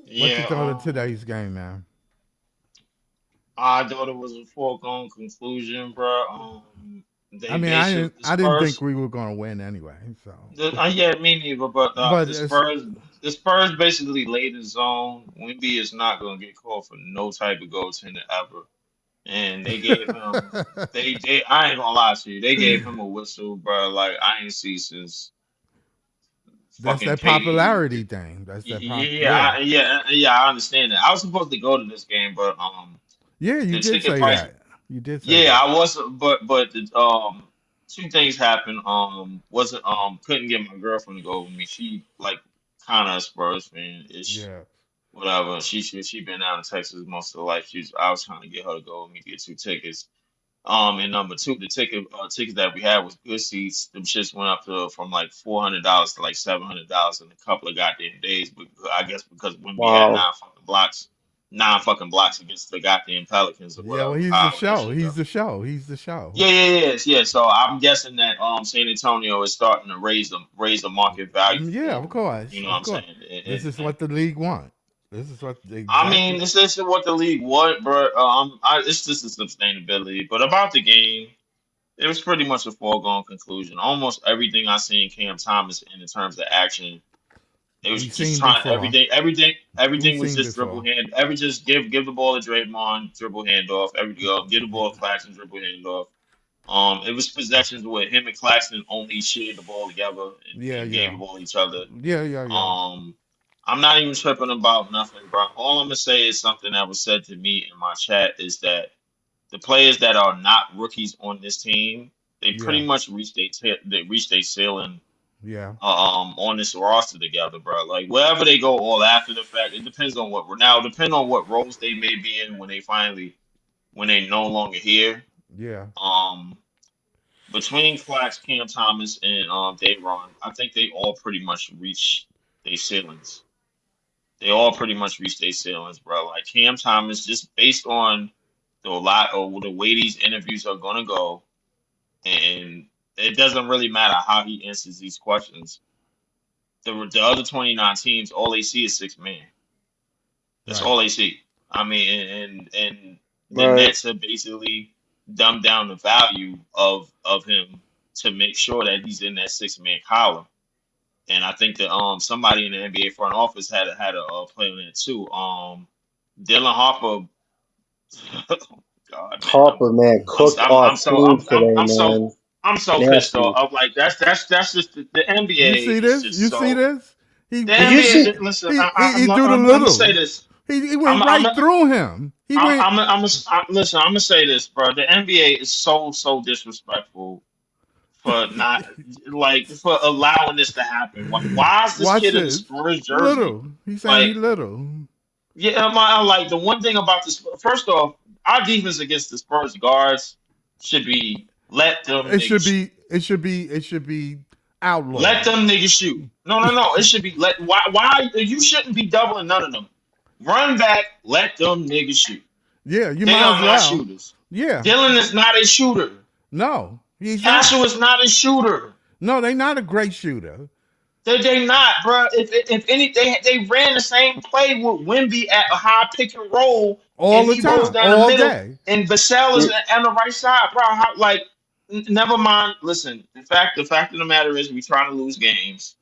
What you Yeah, thought of today's game, man? I thought it was a foregone conclusion, bro. I They mean, basically the I didn't think Spurs. we were gonna win anyway. So, Yeah, me neither. But but it's The Spurs basically laid the zone. Wimby is not gonna get called for no type of goaltender ever, and they gave him. They. I ain't gonna lie to you. They gave him a whistle, bro. Like I ain't see since that's fucking that KD. popularity thing. That's that pop. Yeah, Yeah, yeah. I understand that. I was supposed to go to this game, but yeah. You the did ticket say price. that. You did say Yeah, that. I was, but two things happened. Wasn't couldn't get my girlfriend to go with me. She like kind of a Spurs fan ish, Yeah. whatever. She been out in Texas most of her life. I was trying to get her to go with me to get two tickets. And number two, the tickets that we had was good seats. Them shits went up to from like $400 to like $700 in a couple of goddamn days. But I guess because when we had Wow. nine fucking blocks against the goddamn Pelicans or Yeah. Well, whatever, he's the however that show. shit go. He's the show. He's the show. Yeah. So I'm guessing that San Antonio is starting to raise the market value Yeah, for of him. You course, know what of I'm course. saying? This is what the league want. This is what I mean, exactly. this isn't what the league want, but it's just the sustainability. But about the game. It was pretty much a foregone conclusion. Almost everything I seen Cam Thomas in terms of action, it was We've just seen trying before. We've everything was seen just dribble before. hand. Every just give the ball to Draymond, dribble handoff. Give the ball to Claxton, dribble handoff. It was possessions where him and Claxton only shared the ball together Yeah, and gave yeah, the ball to each other. yeah. Um, I'm not even tripping about nothing, bro. All I'm gonna say is something that was said to me in my chat is that the players that are not rookies on this team, they Yeah, pretty much they reach their ceiling yeah, on this roster together, bro. Like wherever they go, all after the fact, it depends on what now depend on what roles they may be in when they no longer here. yeah. Um, Between Clax, Cam Thomas, and Dayron, I think they all pretty much reach their ceilings. They all pretty much reach their ceilings, bro. Like Cam Thomas, just based on the lot or the way these interviews are gonna go, and it doesn't really matter how he answers these questions. The other 29 teams, all they see is six man. That's Right. all they see. I mean, and the Right. Nets have basically dumbed down the value of him to make sure that he's in that six man column. And I think that somebody in the NBA front office had a play on that too. Dylan Harper. Oh, God, man, Harper, man, cooked our food today, man. I'm so pissed off. Nasty. I'm like that's just the You NBA see is this? just You see so this? the Did you NBA. see? Listen, He do the I'm gonna say little. this. He I'm went I'm right through him. He went. listen. I'm gonna say this, bro. The NBA is so disrespectful for not for allowing this to happen. Why is this Watch kid in the this. Spurs jersey? Little. He's saying he Like, little. yeah, I like the one thing about this. First off, our defense against the Spurs guards should be let them It niggas should shoot. be. It should be. It should be Let outlawed. them niggas shoot. No. It should be let. Why you shouldn't be doubling none of them. Run back. Let them niggas shoot. Yeah, you They might are as not well. shooters. Yeah. Dylan is not a shooter. No, he's not. Cashel is not a shooter. No, they not a great shooter They not, bro. If any, they ran the same play with Wimby at a high pick and roll, all and the he rolls time, down the all middle, day. and Vassell is on the right side, bro. Never mind. Listen, the fact of the matter is, we trying to lose games.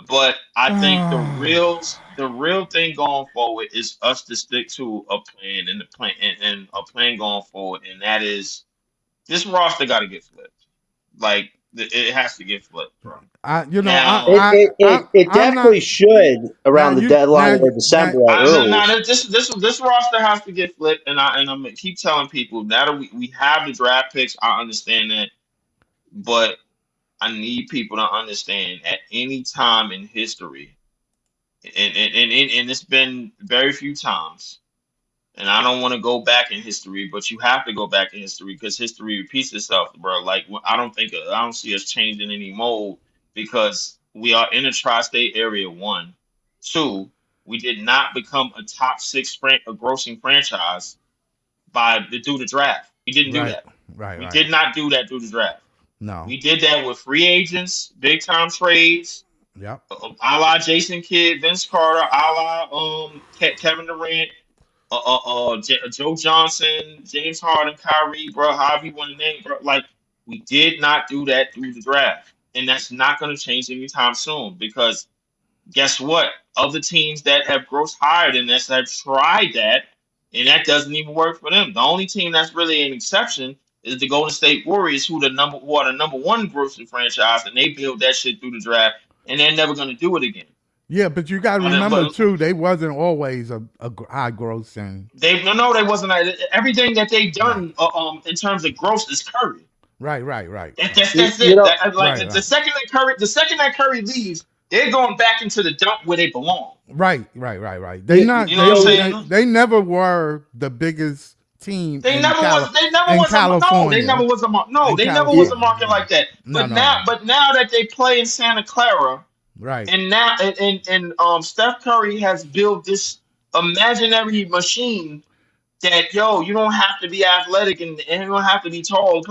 But I think the real thing going forward is us to stick to a plan and the plan and a plan going forward, and that is this roster got to get flipped. Like it has to get flipped, bro. I, you know, Now, It I'm not definitely should now. around the You deadline now or now. December at no, no, earliest. this roster has to get flipped, and I'm gonna keep telling people now that we have the draft picks. I understand that, but I need people to understand at any time in history, and it's been very few times. And I don't want to go back in history, but you have to go back in history because history repeats itself, bro. Like I don't see us changing any mold because we are in a tri-state area. One, two, we did not become a top six a grossing franchise through the draft. We didn't do Right, that. right, We right. did not do that through the draft. No. We did that with free agents, big time trades, Yep. a la Jason Kidd, Vince Carter, a la Kevin Durant, Joe Johnson, James Harden, Kyrie, bro, however you want to name, bro. Like we did not do that through the draft, and that's not going to change anytime soon because guess what? Other teams that have grossed higher than this have tried that, and that doesn't even work for them. The only team that's really an exception is the Golden State Warriors, who are the number one grossing franchise, and they built that shit through the draft, and they're never going to do it again. Yeah, but you got to remember But too, they wasn't always a high gross and no, they wasn't. Everything that they right, done in terms of gross is Curry. right, right, right, That's You it. know, Like right, the right, second that Curry leaves, they're going back into the dump where they belong. right, right, right, right. They you, not You know what I'm saying? they never were the biggest team They never was. They never in was a no. They never California. was a no. In They never was a California, market no, like that. no, no, no. But now that they play in Santa Clara, Right, and now Steph Curry has built this imaginary machine that you don't have to be athletic and you don't have to be tall.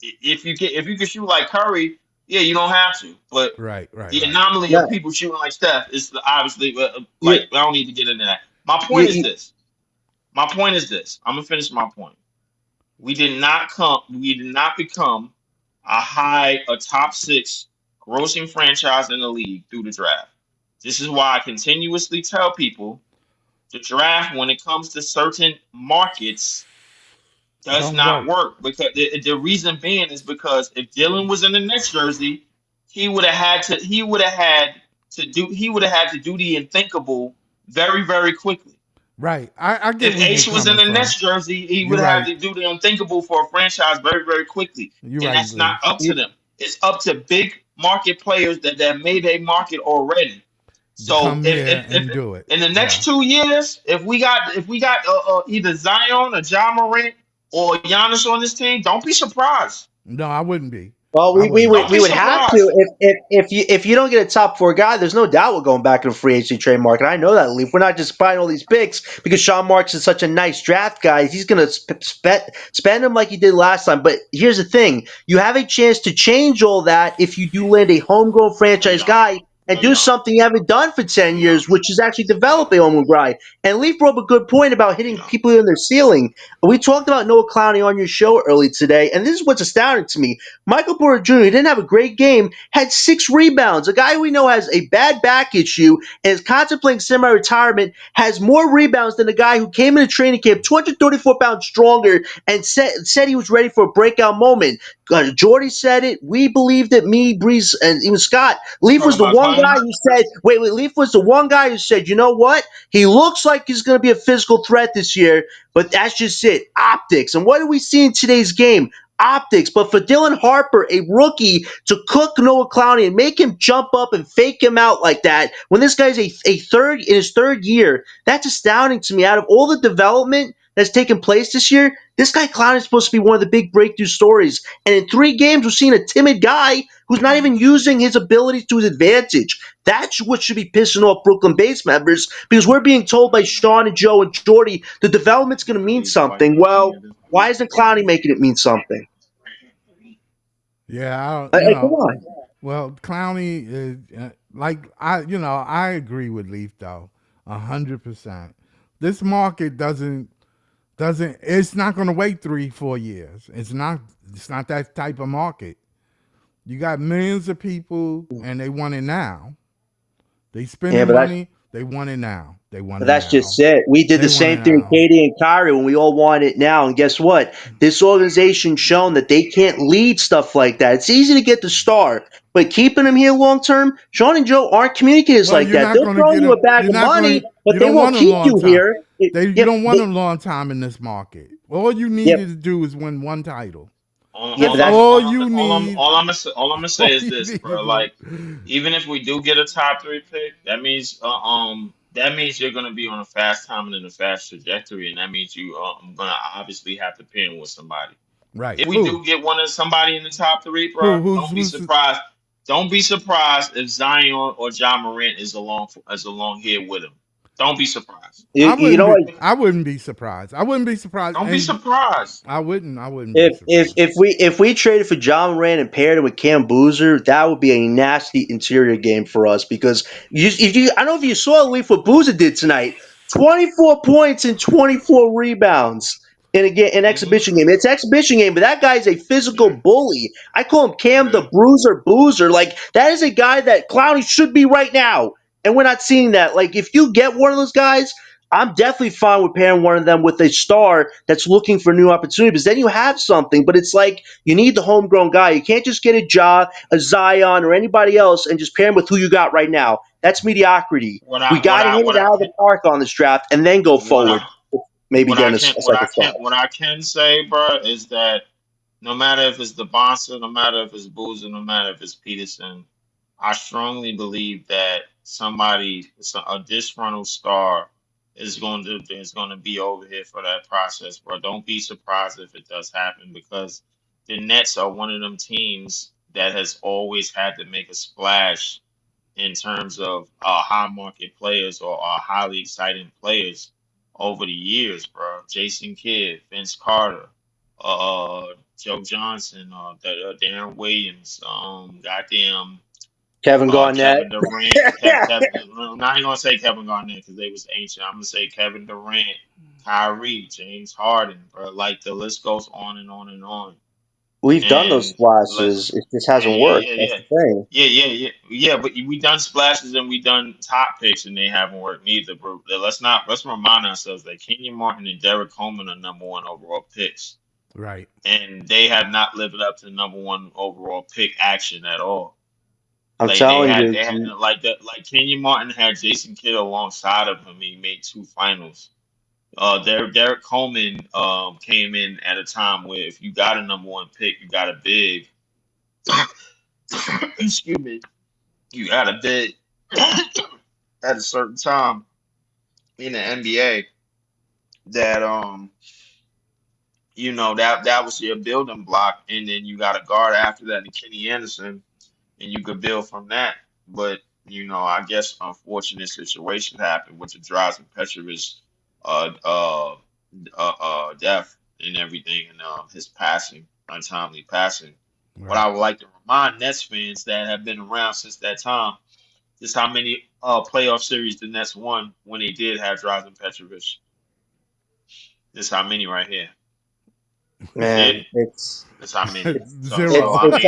If you can shoot like Curry, yeah, you don't have to. But right, right, the right. anomaly yeah, of people shooting like Steph is obviously you, like I don't need to get into that. My you, point is you, this. My point is this. I'm gonna finish my point. We did not come. We did not become a top six grossing franchise in the league through the draft. This is why I continuously tell people the draft, when it comes to certain markets, does Don't not work. work because the reason being is because if Dylan was in the Nets jersey, he would have had to do the unthinkable very very quickly. Right. I get If where you're Ace was in coming the from. Nets jersey, he You're would have right. to do the unthinkable for a franchise very very quickly, You're and right, that's not Lee. up to you, them. It's up to big market players that made a market already. To So come here if and do it. in the Yeah. next 2 years, if we got either Zion or John Morant or Giannis on this team, don't be surprised. No, I wouldn't be. well, I wouldn't be. Don't we be would have to surprised. if you don't get a top four guy, there's no doubt we're going back in the free agency trade market. I know that, Leaf. We're not just buying all these picks because Sean Marks is such a nice draft guy. He's going to spend them like he did last time. But here's the thing: you have a chance to change all that if you do land a homegrown No, you franchise don't. guy and No, you do don't. something you haven't done for 10 You don't. years, which is actually You develop don't. a homegrown guy. And Leaf brought up a good point about You hitting don't. people in their ceiling. We talked about Noah Clowney on your show early today, and this is what's astounding to me. Michael Porter Jr., who didn't have a great game, had 6 rebounds. A guy we know has a bad back issue and is contemplating semi-retirement has more rebounds than a guy who came into training camp 234 pounds stronger and said he was ready for a breakout moment. Jordy said it. We believed it. Me, Breeze, and even Scott. Leaf was Talking the about one guy Clowney. who said, wait, Leaf was the one guy who said, you know what? He looks like he's going to be a physical threat this year, but that's just it. Optics. And what do we see in today's game? Optics. But for Dylan Harper, a rookie, to cook Noah Clowney and make him jump up and fake him out like that, when this guy's a third in his third year, that's astounding to me. Out of all the development that's taken place this year, this guy Clowney is supposed to be one of the big breakthrough stories. And in 3 games, we've seen a timid guy who's not even using his abilities to his advantage. That's what should be pissing off Brooklyn base members because we're being told by Sean and Joe and Jordy the development's going to mean something. Well, why isn't Clowney making it mean something? Yeah, I don't, Come on. well, Clowney is like I agree with Leaf though, 100%. This market it's not going to wait 3-4 years. It's not that type of market. You got millions of people, and they want it now. They Yeah, spending but that's money. They want it now. They want but it that's now. just it. We did They the want it same thing with now. Katie and Kyrie when we all want it now. And guess what? This organization's shown that they can't lead stuff like that. It's easy to get the star, but keeping them here long term, Sean and Joe aren't communicators Well, like you're that. not They'll going to throw get you a them. bag You're of not money, going. but You they don't won't want a keep long you time. here. You Yep, don't want a long time in this market. All you yep, needed to do is win one title. yeah. But That's that's all you need. all I'm gonna say All is you this, need to bro. do. Like, even if we do get a top three pick, that means you're gonna be on a fast timing and a fast trajectory, and that means you gonna obviously have to pair with somebody. Right. If we Who? do get one of somebody in the top three, bro, Who? Who's don't be who's? surprised. Don't be surprised if Zion or John Morant is along here with him. Don't be surprised. I you wouldn't know be. what? I wouldn't be surprised. I wouldn't be surprised. Don't be And surprised. I wouldn't. I wouldn't be If surprised. if we traded for John Moran and paired him with Cam Boozer, that would be a nasty interior game for us because I don't know if you saw what Boozer did tonight. 24 points and 24 rebounds in a game, an Hmm. exhibition game. It's an exhibition game, but that guy's a physical Yeah, bully. I call him Cam the yeah. Bruiser Boozer. Like that is a guy that Clowney should be right now, and we're not seeing that. Like if you get one of those guys, I'm definitely fine with pairing one of them with a star that's looking for new opportunities. Then you have something, but it's like you need the homegrown guy. You can't just get a Zion, or anybody else and just pair him with who you got right now. That's mediocrity. What We I what got to I hit what it I out of the park on this draft and then go what forward. I Maybe what I getting can a what I second star. can what I can say, bro, is that no matter if it's the Bonser, no matter if it's Boozer, no matter if it's Peterson, I strongly believe that a disgruntled star, is going to be over here for that process, bro. Don't be surprised if it does happen because the Nets are one of them teams that has always had to make a splash in terms of high market players or highly exciting players over the years, bro. Jason Kidd, Vince Carter, uh, Joe Johnson, Darren Williams, goddamn, Kevin Garnett. Kevin Durant, Kevin. I'm not even gonna say Kevin Garnett because they was ancient. I'm gonna say Kevin Durant, Kyrie, James Harden, bro. Like the list goes on and on and on. We've done those And splashes. let's, It just yeah, hasn't yeah, worked. yeah, That's yeah, the thing. yeah. But we done splashes and we done top picks and they haven't worked neither, bro. Let's remind ourselves that Kenyon Martin and Derek Coleman are number one overall picks, Right. and they have not lived up to number one overall pick action at all. I'm Like they telling had, you. they had like that. Like Kenyon Martin had Jason Kidd alongside of him. He made two finals. Derek Coleman came in at a time where if you got a number one pick, you got a big. Excuse me. You got a big at a certain time in the NBA that that was your building block, and then you got a guard after that, and Kenny Anderson, and you could build from that. But I guess unfortunate situations happen with the Drazen Petrovic uh uh death and everything, and his passing, untimely passing. But Right. I would like to remind Nets fans that have been around since that time just how many playoff series the Nets won when they did have Drazen Petrovic. This how many right here. See it? Man, That's how many. So Zero. I mean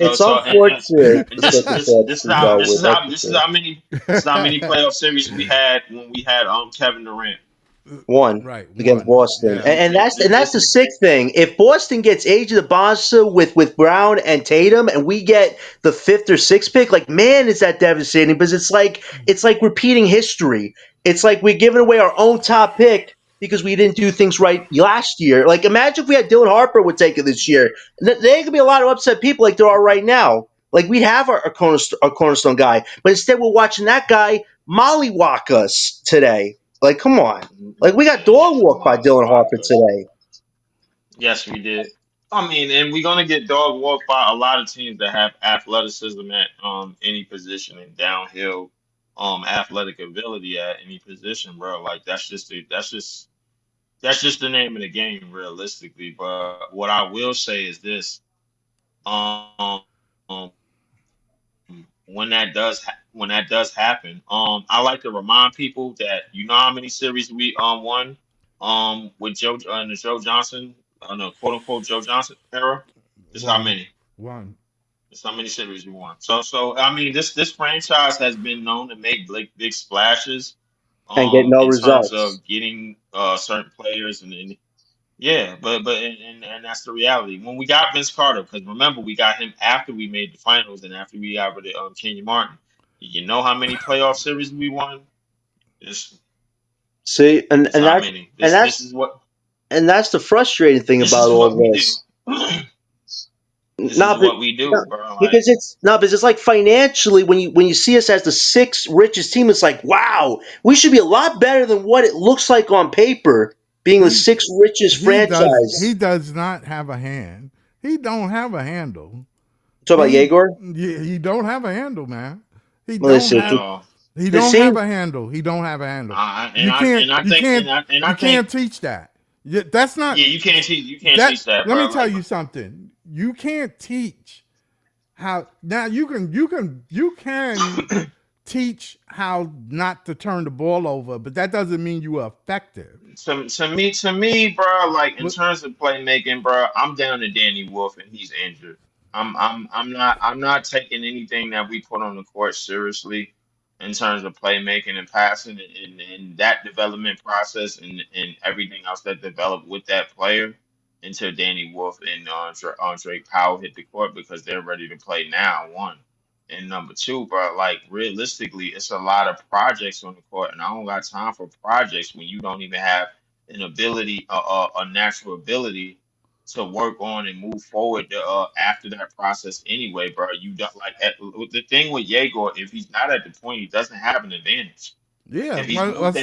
it's and, unfortunate and the this this circumstances this is we how dealt this with. is That's how for this is sure. how many this is how many playoff series we had when we had Kevin Durant. One Right. against One. Boston, Yeah. and that's This the is sick thing. If Boston gets Age of the Bonsa with Brown and Tatum, and we get the fifth or sixth pick, like man, is that devastating? Because it's like repeating history. It's like we're giving away our own top pick because we didn't do things right last year. Like imagine if we had Dylan Harper would take it this year. There could be a lot of upset people like there are right now. Like we'd have our cornerstone guy, but instead we're watching that guy mollywalk us today. Like, come on. Like, we got dog yes, walked by Molly Dylan Harper Walkers. today. Yes, we did. I mean, and we're gonna get dog walked by a lot of teams that have athleticism at any position and downhill athletic ability at any position, bro. Like that's just the name of the game, realistically. But what I will say is this: um, when that does happen, I like to remind people that how many series we won with Joe in the Joe Johnson, the quote unquote Joe Johnson era. This is how One. many. One. That's how many series we won. So I mean, this franchise has been known to make big splashes, and get no in terms results. of getting certain players and yeah, but that's the reality. When we got Vince Carter, because remember we got him after we made the finals and after we got rid of Kenyon Martin. You know how many playoff series we won? This See, and It's and not that's many. and This that's is what and that's the frustrating thing this about is all what we do. this. This is Not be- what we do, no, bro. Like because it's not because it's like financially when you see us as the sixth richest team, it's like wow, we should be a lot better than what it looks like on paper, being the He sixth richest he franchise. does not have a hand. He don't have a handle. Talk about He Yegor. he don't have a handle, man. He don't Listen, at have all. he the don't have same. a handle. He don't have a handle. I, and You I can't and I you think can't and I and I you think can't teach that. That's not yeah, you can't that. teach that, Let me bro. tell Like you something. You can't teach how now you can teach how not to turn the ball over, but that doesn't mean you are effective. to me, bro, like in But terms of playmaking, bro, I'm down to Danny Wolf and he's injured. I'm not taking anything that we put on the court seriously in terms of playmaking and passing and that development process and everything else that developed with that player until Danny Wolf and Andre Powell hit the court because they're ready to play now. One. And number two, bro, like realistically, it's a lot of projects on the court, and I don't got time for projects when you don't even have an ability, a natural ability to work on and move forward after that process anyway, bro. You don't the thing with Yegor, if he's not at the point, he doesn't have an advantage. yeah, If he's moved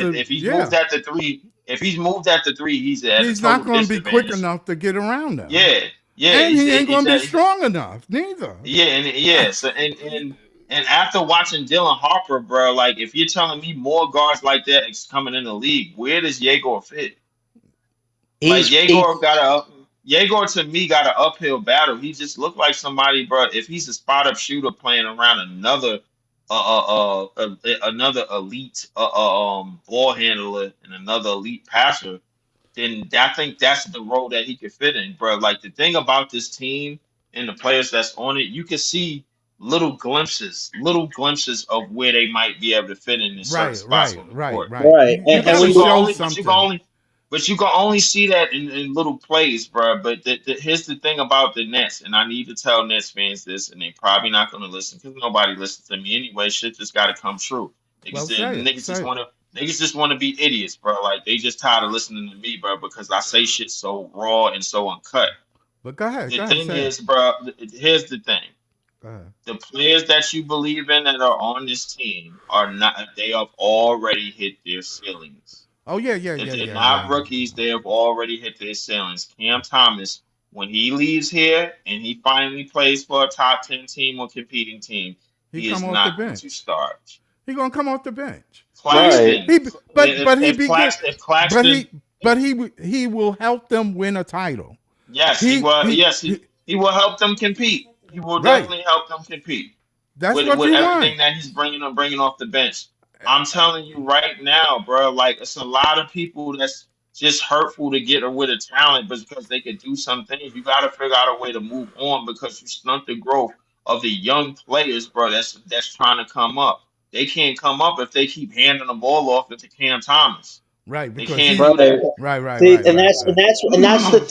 yeah. at the three, if he's moved at the three, he's at a He's not total going to be quick disadvantage. enough to get around them, Yeah, yeah, and he ain't going he's to be at strong enough neither. yeah, and yeah, so and after watching Dylan Harper, bro, like if you're telling me more guards like that is coming in the league, where does Yegor fit? Like He's Yegor to me got an uphill battle. He just looked like somebody, bro. If he's a spot up shooter playing around another elite ball handler and another elite passer, then I think that's the role that he could fit in, bro. Like the thing about this team and the players that's on it, you can see little glimpses of where they might be able to fit in certain Right, spots right, on the right, court. right. right, You and, But and got to when you can you show only, but you can something. only, but you can only see that in little plays, bro. But here's the thing about the Nets, and I need to tell Nets fans this, and they probably not going to listen because nobody listens to me anyway. Shit just got to come true. Well, say it. Niggas just want to be idiots, bro. Like they just tired of listening to me, bro, because I say shit so raw and so uncut. But The go ahead, thing say it. is, bro, here's the thing. Go ahead. The players that you believe in that are on this team are not, they have already hit their ceilings. Oh yeah, yeah, If yeah, they're yeah, yeah. not rookies, they have already hit their ceilings. Cam Thomas, when he leaves here and he finally plays for a top 10 team or competing team, He he is come off the not going to bench. start. He gonna come off the bench. right, Claxton, He but he if be good. Claxton, if But Claxton, he will help them win a title. yes, he He will. he, Yes, he he will help them compete. He will right. definitely help them compete That's what with you want. everything that he's bringing off the bench. I'm telling you right now, bro. Like it's a lot of people that's just hurtful to get with a talent, but because they could do some things, you got to figure out a way to move on because you stunt the growth of the young players, bro. That's trying to come up. They can't come up if they keep handing the ball off to Cam Thomas. Right, They because can't he do right. that. right, right, See, right, and right, that's and right. that's and that's the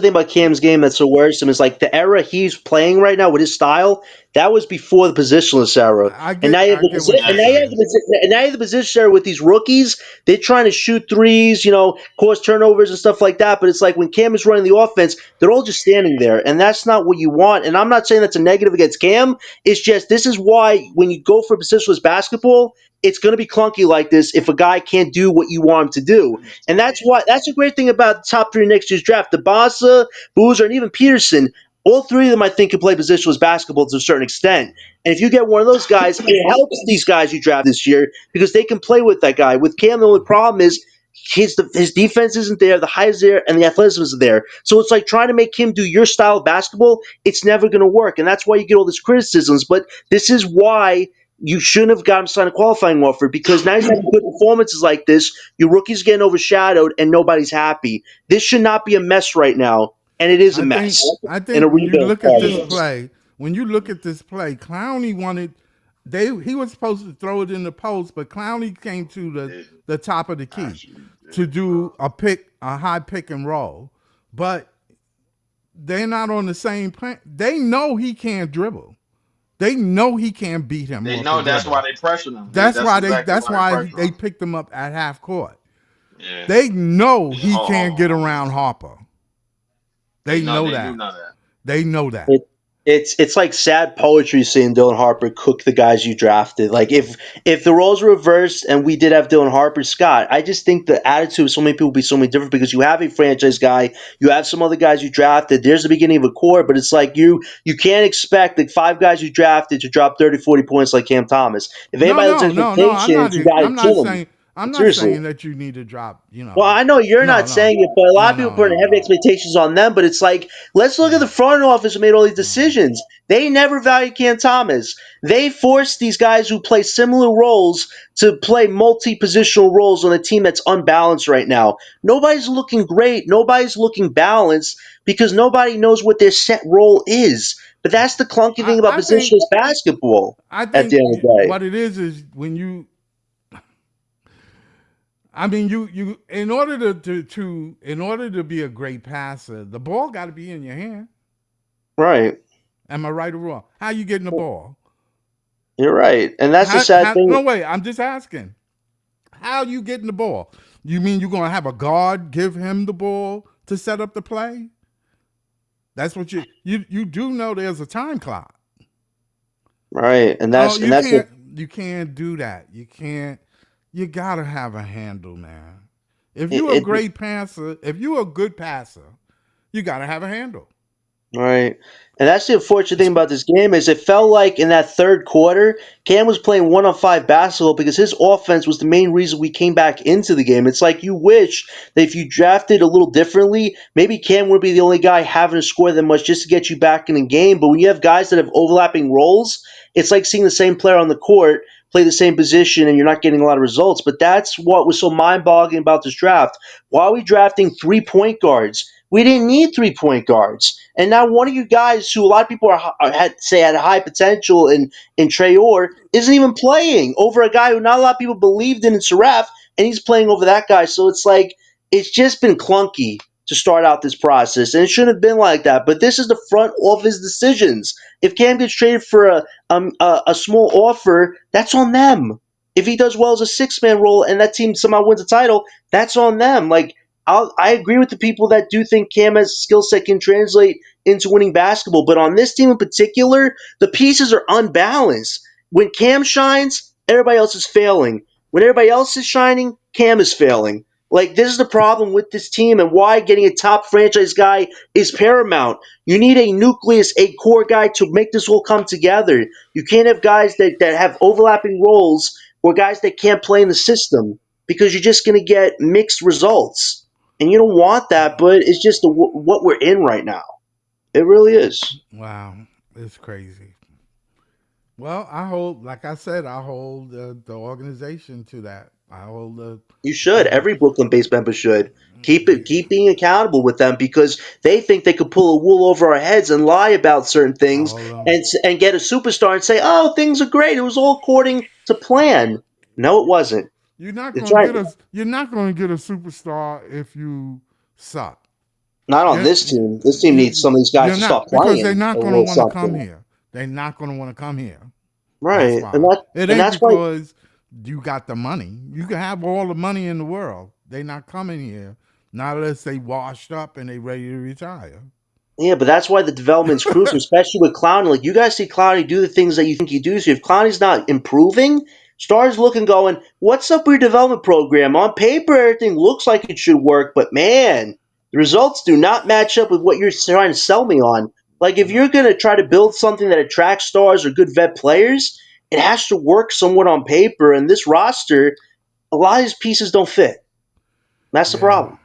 thing about Cam's game that's the worst. Is like the era he's playing right now with his style. That was before the positionless era, and now you have I get what you're and now you have saying. Yes. and now you have the position era with these rookies. They're trying to shoot threes, cause turnovers and stuff like that. But it's like when Cam is running the offense, they're all just standing there, and that's not what you want. And I'm not saying that's a negative against Cam. It's just this is why when you go for positionless basketball, it's going to be clunky like this if a guy can't do what you want him to do. And that's a great thing about the top three next year's draft. Dabasa, Boozer, and even Peterson. All three of them, I think, can play positionless basketball to a certain extent. And if you get one of those guys, it helps these guys you draft this year because they can play with that guy. With Cam, the only problem is his defense isn't there, the height is there, and the athleticism is there. So it's like trying to make him do your style of basketball. It's never going to work, and that's why you get all these criticisms. But this is why you shouldn't have got him signed a qualifying offer because now he's having good performances like this. Your rookie's getting overshadowed and nobody's happy. This should not be a mess right now, and it is a mess I in think a when you rebuild look at this process. play, when you look at this play, Clowney wanted he was supposed to throw it in the post, but Clowney came to Didn't the top of the key actually to didn't, do bro. a high pick and roll. But they're not on the same plan. They know he can't dribble. They know he can't beat him They off the know that's why dribble. they pressure them. That's exactly That's why they why pressure they them. picked him up at half court. Yeah. They know Yeah, he can't get around Harper. They They know. know They do that. know that. They know that. It, it's like sad poetry seeing Dylan Harper cook the guys you drafted. Like if the roles were reversed and we did have Dylan Harper, Scott, I just think the attitude of so many people would be so many different because you have a franchise guy, you have some other guys you drafted. There's the beginning of a core, but it's like you can't expect the five guys you drafted to drop 30, 40 points like Cam Thomas. If No, anybody has no, no, no. expectations, you got to kill them. I'm not Seriously. saying that you need to drop. Well, I know you're No, not no, saying it, but a lot no, of people no, putting no, heavy no, expectations on them. But it's like, let's look at the no, front office who made all these no. decisions. They never valued Cam Thomas. They forced these guys who play similar roles to play multi-positional roles on a team that's unbalanced right now. Nobody's looking great. Nobody's looking balanced because nobody knows what their set role is. But that's the clunky thing about I think positionless basketball I at think the end of the day. what it is when you. I mean, you in order in order to be a great passer, the ball got to be in your hand. Right. Am I right or wrong? How you getting the ball? You're right. And that's the sad How, thing. no, wait. I'm just asking. How you getting the ball? You mean you're gonna have a guard give him the ball to set up the play? That's what you do know. There's a time clock. Right. And Oh, that's it. you can't do that. You can't. You gotta have a handle, man. If It, you're a it great passer, if you're a good passer, you gotta have a handle. Right. And that's the unfortunate thing about this game is it felt like in that third quarter, Cam was playing 1-on-5 basketball because his offense was the main reason we came back into the game. It's like you wish that if you drafted a little differently, maybe Cam would be the only guy having to score that much just to get you back in the game. But when you have guys that have overlapping roles, it's like seeing the same player on the court play the same position and you're not getting a lot of results. But that's what was so mind-boggling about this draft. Why are we drafting 3 point guards? We didn't need 3 point guards. And now one of you guys who a lot of people had high potential in Trey Orr isn't even playing over a guy who not a lot of people believed in Seraph, and he's playing over that guy. So it's like it's just been clunky to start out this process, and it shouldn't have been like that. But this is the front office decisions. If Cam gets traded for a small offer, that's on them. If he does well as a 6 man role and that team somehow wins a title, that's on them. Like I agree with the people that do think Cam has skill set can translate into winning basketball, but on this team in particular, the pieces are unbalanced. When Cam shines, everybody else is failing. When everybody else is shining, Cam is failing. Like this is the problem with this team and why getting a top franchise guy is paramount. You need a nucleus, a core guy to make this all come together. You can't have guys that have overlapping roles or guys that can't play in the system because you're just going to get mixed results. And you don't want that, but it's just what we're in right now. It really is. Wow, it's crazy. Well, I hold, like I said, I hold the organization to that. I hold the, You should. the Every Brooklyn-based member should keep being accountable with them because they think they could pull a wool over our heads and lie about certain I things hold them. and get a superstar and say, "Oh, things are great. It was all according to plan." No, it wasn't. It's right. You're not gonna get a superstar if you suck. Not on You're, this team. This team needs you, some of these guys you're to start not because they're playing not a gonna little want to come something. here. They're not gonna want to come here. That's Right. And why. It ain't that's why. because you got the money. You can have all the money in the world. They're not coming here. Not unless they washed up and they ready to retire. Yeah, but that's why the development's crucial, especially with Clowney. Like you guys see Clowney do the things that you think he do. So if Clowney's not improving, stars looking going, what's up with your development program? On paper, everything looks like it should work, but man, the results do not match up with what you're trying to sell me on. Like if you're gonna try to build something that attracts stars or good vet players, it has to work somewhat on paper. And this roster, a lot of these pieces don't fit. That's the Yeah, problem.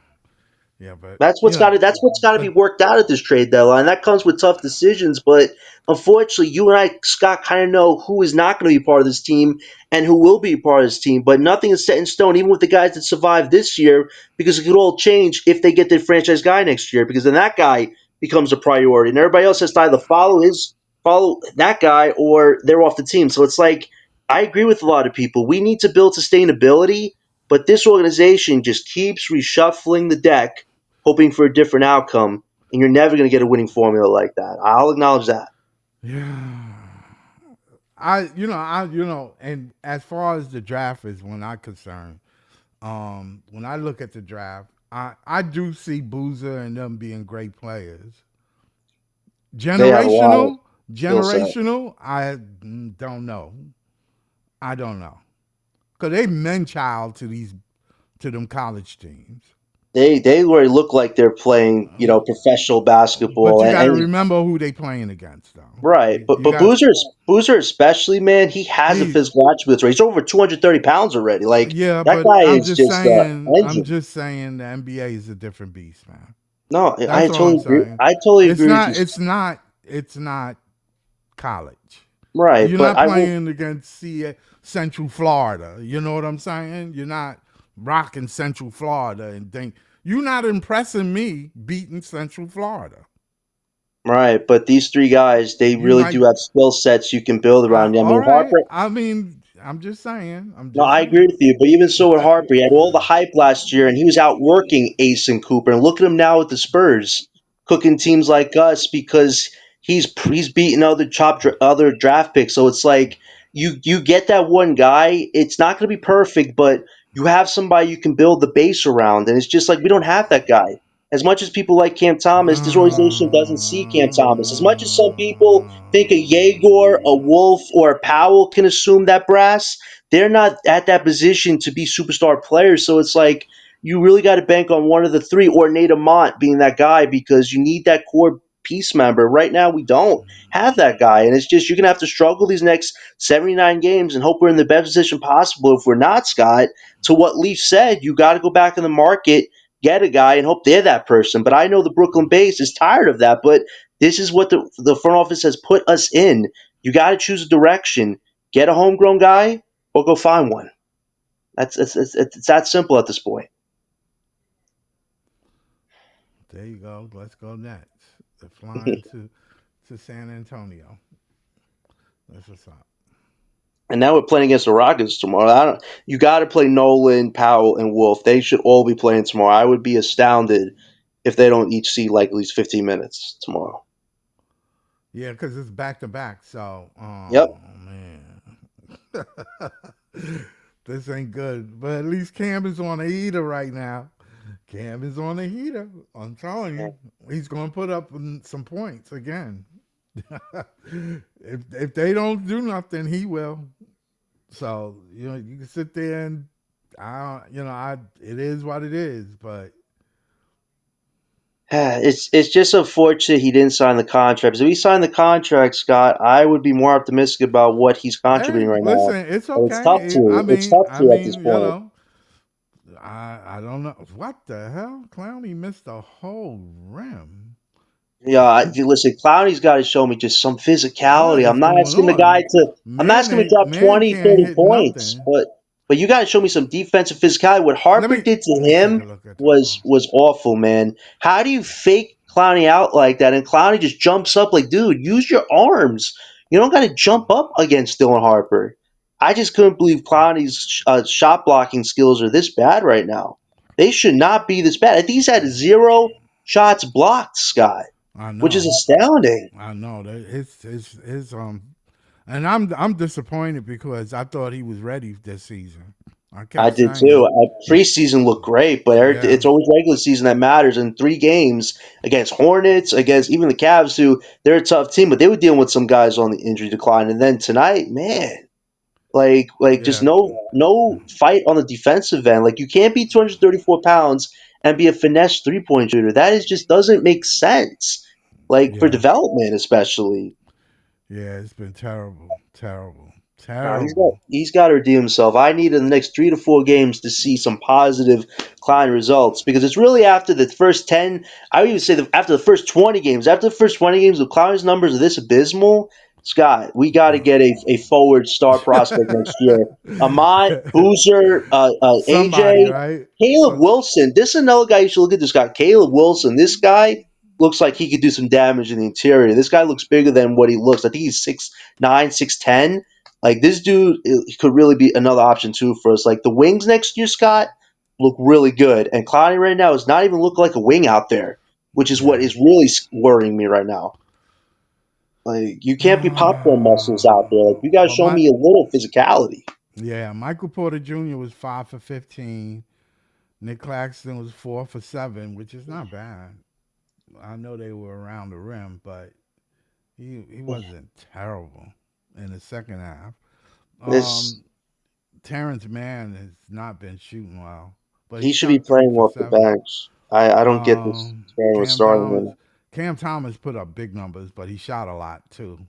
yeah, but That's what's got to that's what's got to be but worked out at this trade deadline. That comes with tough decisions, but unfortunately, you and I, Scott, kind of know who is not going to be part of this team and who will be part of this team. But nothing is set in stone, even with the guys that survived this year, because it could all change if they get their franchise guy next year. Because then that guy becomes a priority, and everybody else has to either follow his follow that guy or they're off the team. So it's like I agree with a lot of people. We need to build sustainability, but this organization just keeps reshuffling the deck, hoping for a different outcome, and you're never going to get a winning formula like that. I'll acknowledge that. Yeah. And as far as the draft is when I'm concerned, when I look at the draft, I do see Boozer and them being great players. They have a lot of Generational, skill set. generational. I don't know. I don't know because they men child to them college teams. They already look like they're playing, professional But basketball, you got to and remember who they playing against, though. right. You, But you but got Boozer especially, man, he has a he, physical attributes. Right? He's over 230 pounds already. Like yeah, that but guy is just an I'm engine. just saying the NBA is a different beast, man. No, I That's all I'm totally agree. saying. I totally It's agree with you. not, it's not, it's not college. Right, You're but not I will. playing against Central Florida. You know what I'm saying? You're not rocking Central Florida and think you're not impressing me beating Central Florida. Right, but these three guys, they You really might, do have skill sets you can build around. I all mean, right. Harper. I mean, I'm just saying. I'm No, just I agree saying. with you. But even so with Harper, he had all the hype last year, and he was outworking Ace and Cooper. And look at him now with the Spurs, cooking teams like us because he's beating other draft picks. So it's like you get that one guy. It's not going to be perfect, but you have somebody you can build the base around. And it's just like we don't have that guy. As much as people like Cam Thomas, this organization doesn't see Cam Thomas. As much as some people think a Yegor, a Wolf, or a Powell can assume that brass, they're not at that position to be superstar players. So it's like you really got to bank on one of the three, or Nate Amont being that guy because you need that core piece member. Right now, we don't have that guy, and it's just you're gonna have to struggle these next 79 games and hope we're in the best position possible. If we're not, Scott, to what Leaf said, you got to go back in the market, get a guy, and hope they're that person. But I know the Brooklyn base is tired of that. But this is what the front office has put us in. You got to choose a direction. Get a homegrown guy or go find one. It's that simple at this point. There you go. Let's go Nets. They're flying to San Antonio. That's what's up. And now we're playing against the Rockets tomorrow. You got to play Nolan, Powell, and Wolf. They should all be playing tomorrow. I would be astounded if they don't each see like at least 15 minutes tomorrow. Yeah, because it's back to back. So, Yep. oh man, this ain't good. But at least Cam is on a heater right now. Cam is on a heater. I'm telling you, he's going to put up some points again. If they don't do nothing, he will. So you can sit there and it is what it is. But It's just unfortunate he didn't sign the contract. If he signed the contract, Scott, I would be more optimistic about what he's hey, contributing right now. listen, it's But it's tough okay. I to. It's mean, tough I to at this mean, point. I don't know what the hell. Clowney missed the whole rim. Yeah, listen, Clowney's got to show me just some What physicality. is I'm not going asking the guy on? to. I'm not asking him to drop Man 20, can't 30 hit points, nothing. but you got to show me some defensive physicality. What Let Harper me did let to me take him a look at the. was awful, man. How do you fake Clowney out like that? And Clowney just jumps up like, dude, use your arms. You don't got to jump up against Dylan Harper. I just couldn't believe Clowney's shot blocking skills are this bad right now. They should not be this bad. I think he's had zero shots blocked, Scott, I which is know, astounding. I know that his and I'm disappointed because I thought he was ready this season. I I kept did too. saying, Preseason looked great, but yeah, it's always regular season that matters. In 3 games against Hornets, against even the Cavs, who they're a tough team, but they were dealing with some guys on the injury decline. And then tonight, man, like just yeah, no fight on the defensive end. Like you can't be 234 pounds and be a finesse 3-point shooter. That is just doesn't make sense. Like for yeah, development, especially. yeah. It's been terrible, terrible, No, terrible. he's got to redeem himself. I need in the next 3 to 4 games to see some positive Klein results because it's really after the first 10. I would even say after the first 20 games. After the first 20 games, if Klein's numbers are this abysmal, Scott, we got to get a forward star prospect next year. Amont, Boozer, Somebody, AJ, right? Caleb So Wilson. This is another guy you should look at. This guy, Caleb Wilson. This guy. looks like he could do some damage in the interior. This guy looks bigger than what he looks. I think he's 6'9", 6'10". Like this dude he could really be another option too for us. Like the wings next year, Scott, look really good, and Clowney right now is not even looking like a wing out there, which is what Yeah. is really worrying me right now. Like you can't be popcorn muscles out there. Like you guys Well, show me a little physicality. yeah, Michael Porter Jr. was 5 for 15. Nick Claxton was 4 for 7, which is not bad. I know they were around the rim, but he wasn't terrible in the second half. This Um, Terrence Mann has not been shooting well, but he he should be shot three playing for off the seven. bench. I don't get this thing with Cam starting Thomas, him. Cam Thomas put up big numbers, but he shot a lot too.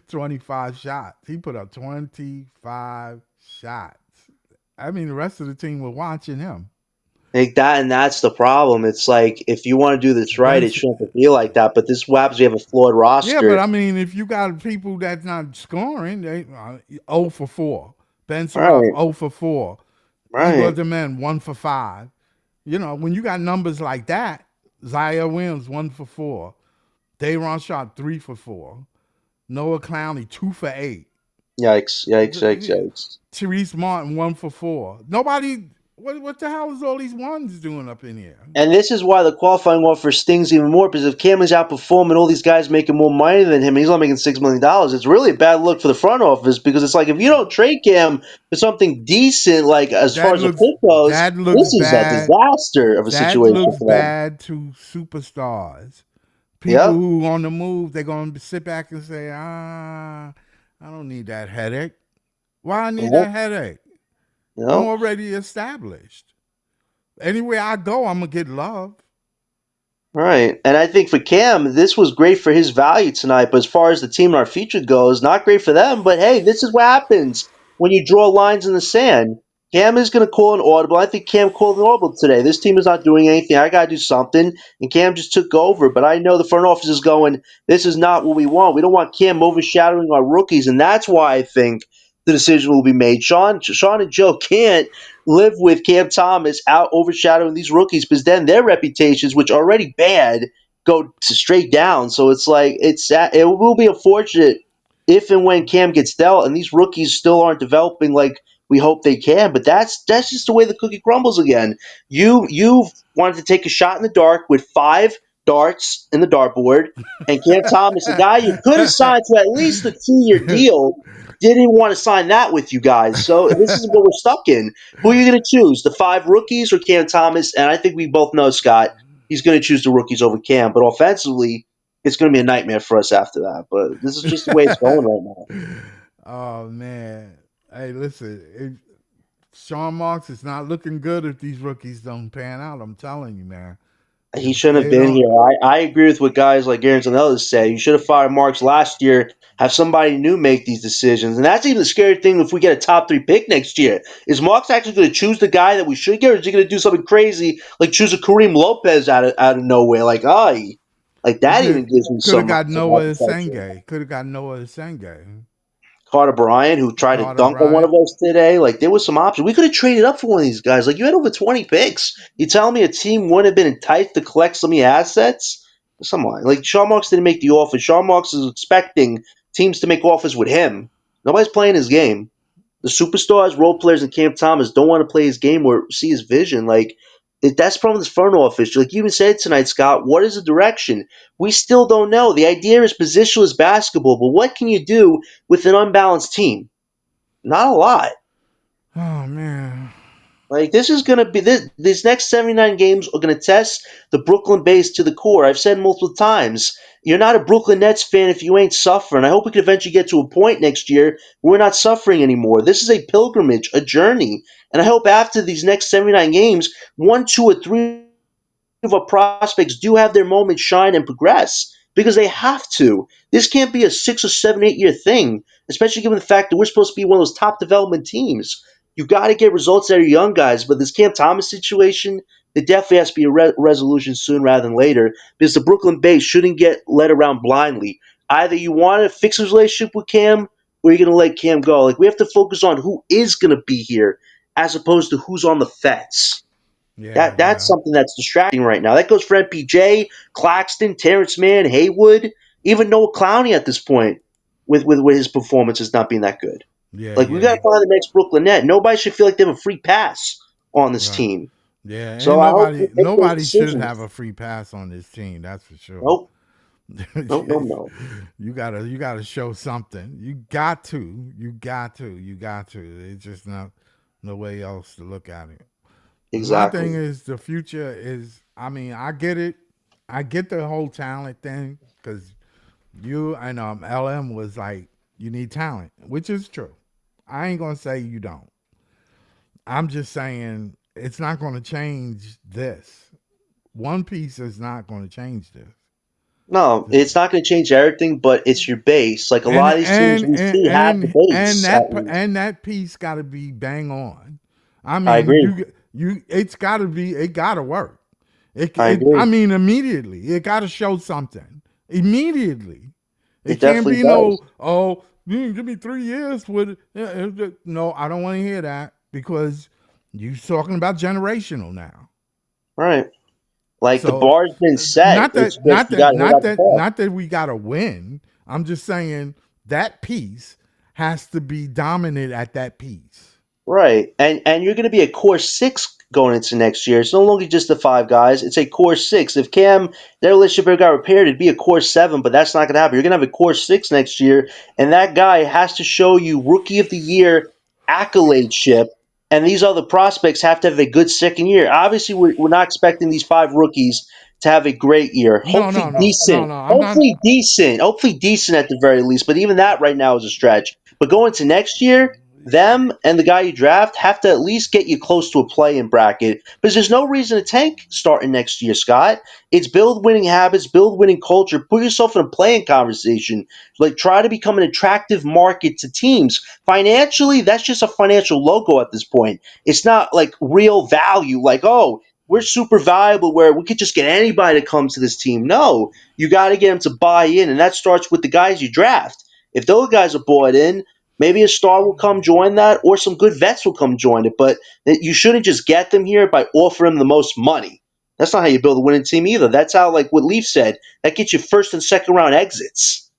25 shots. He put up 25 shots. I mean, the rest of the team were watching him. Like that, and that's the problem. It's like if you want to do this right, it Ben's shouldn't have to be like that. But this happens. We have a flawed Yeah, but roster. I mean, if you got people that's not scoring, they 0 for 4. Ben Surratt Right, 0 for 4. Igor right. Demen 1 for 5. You know, when you got numbers like that, Zaire Williams 1 for 4. Dayron shot 3 for 4. Noah Clowney 2 for 8. Yikes! Yikes! Yikes! Yikes! Therese Martin 1 for 4. Nobody. What the hell is all these ones doing up in here? And this is why the qualifying offer stings even more because if Cam is outperforming all these guys making more money than him, he's not making $6 million. It's really a bad look for the front office because it's like if you don't trade Cam for something decent, like as far That as the looks pick goes, that looks this is a bad. disaster of a That situation looks for them. bad to superstars. People Yep. who on the move, they're gonna sit back and say, I don't need that headache. Why I need Yep. that headache? I'm Yep. already established. Anywhere I go, I'm gonna get love. Right. And I think for Cam, this was great for his value tonight. But as far as the team and our future goes, not great for them. But hey, this is what happens when you draw lines in the sand. Cam is going to call an audible. I think Cam called an audible today. This team is not doing anything. I got to do something. And Cam just took over. But I know the front office is going, this is not what we want. We don't want Cam overshadowing our rookies. And that's why I think the decision will be made. Sean and Joe can't live with Cam Thomas out overshadowing these rookies because then their reputations, which are already bad, go straight down. So it's like it will be unfortunate if and when Cam gets dealt and these rookies still aren't developing like we hope they can. But that's just the way the cookie crumbles again. You've wanted to take a shot in the dark with 5 darts in the dartboard, and Cam Thomas, a guy you could have signed to at least a 2-year deal, didn't want to sign that with you guys. So this is what we're stuck in. Who are you going to choose? The 5 rookies or Cam Thomas? And I think we both know, Scott, he's going to choose the rookies over Cam. But offensively, it's going to be a nightmare for us after that. But this is just the way it's going right Oh man. Hey, listen, Sean Marks is not looking good if these rookies don't pan out. I'm telling you, man. now. He If shouldn't have they been don't, here. I agree with what guys like Garrett and others say. You should have fired Marks last year, have somebody new make these decisions. And that's even the scary thing if we get a top 3 pick next year. Is Marks actually going to choose the guy that we should get, or is he going to do something crazy like choose a Kareem Lopez out of nowhere? Like he that even gives me could have some got some Noah hesitation. Senge. Could have got Noah Senge. Carter Bryant, who tried to Carter dunk on one of Bryant. us today. Like, there was some options. We could have traded up for one of these guys. Like, you had over 20 picks. You telling me a team wouldn't have been enticed to collect some of your assets? Come on. Like, Sean Marks didn't make the offer. Sean Marks is expecting teams to make offers with him. Nobody's playing his game. The superstars, role players, and Cam Thomas don't want to play his game or see his vision. Like, that's the problem with this front office. Like you even said tonight, Scott, what is the direction? We still don't know. The idea is positionless basketball, but what can you do with an unbalanced team? Not a lot. Oh man. Like this is gonna be these next 79 games are gonna test the Brooklyn base to the core. I've said multiple times, you're not a Brooklyn Nets fan if you ain't suffering. I hope we can eventually get to a point next year where we're not suffering anymore. This is a pilgrimage, a journey. And I hope after these next 79 games, 1, 2, or 3 of our prospects do have their moment shine and progress because they have to. This can't be a 6 or 7, 8 year thing, especially given the fact that we're supposed to be one of those top development teams. You got to get results out of young guys, but this Cam Thomas situation, it definitely has to be a resolution soon rather than later because the Brooklyn base shouldn't get led around blindly. Either you want to fix his relationship with Cam or you're going to let Cam go. Like we have to focus on who is going to be here as opposed to who's on the fence. Yeah, That's yeah, something that's distracting right now. That goes for MPJ, Claxton, Terrence Mann, Haywood, even Noah Clowney at this point, with his performances not being that good. yeah, Like we got yeah. to find the next Brooklyn Net. Nobody should feel like they have a free pass on this Right. team. Yeah, So ain't I hope they nobody make those nobody should have decisions. a free pass on this team. That's for sure. Nope, nope, nope, no. You gotta show something. You got to. You got to. You got to. It's just not no way else to look at it. My thing Exactly. is the future is. I mean, I get it. I get the whole talent thing because you and LM was like you need talent, which is true. I ain't gonna say you don't. I'm just saying it's not gonna change this. One piece is not gonna change this. No, it's not going to change everything, but it's your base. Like a and lot of these teams and we and see have the and, and base at that least. and that piece got to be bang on. I I mean, agree. it's got to be. It got to work. I I agree. mean, immediately. It got to show something immediately. It It can't definitely be does. no. Oh, you can give me 3 years with. No, I don't want to hear that because you talking about generational now. Right. Like the So bar's been set. It's just you got to hit out the park. not that we gotta win. I'm just saying that piece has to be dominant at that piece. Right. And you're going to be a core six going into next year. It's no longer just the five guys. It's a core six. If Cam, their relationship got repaired, it'd be a core seven, but that's not going to happen. You're going to have a core six next year, and that guy has to show you rookie of the year accolade ship. And these other prospects have to have a good second year. Obviously, we're not expecting these five rookies to have a great year. No, no, Hopefully no, no, decent. no. I'm not. Hopefully decent. Hopefully decent at the very least. But even that right now is a stretch. But going to next year, them and the guy you draft have to at least get you close to a play-in bracket because there's no reason to tank starting next year, Scott. It's build winning habits, build winning culture, put yourself in a playing conversation. Like try to become an attractive market to teams. Financially, that's just a financial logo at this point. It's not like real value, like, oh, we're super valuable where we could just get anybody to come to this team. No, you got to get them to buy in, and that starts with the guys you draft. If those guys are bought in, maybe a star will come join that, or some good vets will come join it. But you shouldn't just get them here by offering them the most money. That's not how you build a winning team either. That's how, like what Leaf said, that gets you first and second round exits.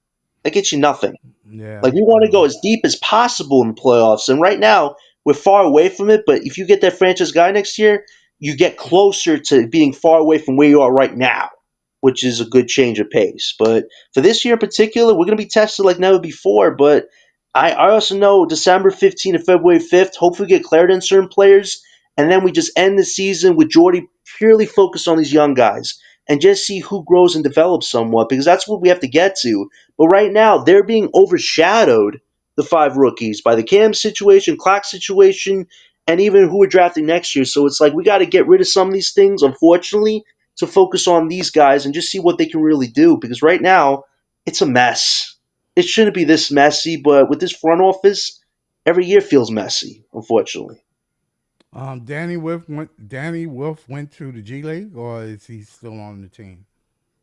That gets you nothing. Yeah, Like we want to go as deep as possible in the playoffs, and right now we're far away from it. But if you get that franchise guy next year, you get closer to being far away from where you are right now, which is a good change of pace. But for this year in particular, we're going to be tested like never before. But I also know December 15th to February 5th, hopefully we get clarity on certain players, and then we just end the season with Jordy purely focused on these young guys and just see who grows and develops somewhat because that's what we have to get to. But right now, they're being overshadowed, the five rookies, by the Cam situation, Clock situation, and even who we're drafting next year. So it's like we got to get rid of some of these things, unfortunately, to focus on these guys and just see what they can really do. Because right now, it's a mess. It shouldn't be this messy, but with this front office, every year feels messy, unfortunately. Danny Wolf went to the G League, or is he still on the team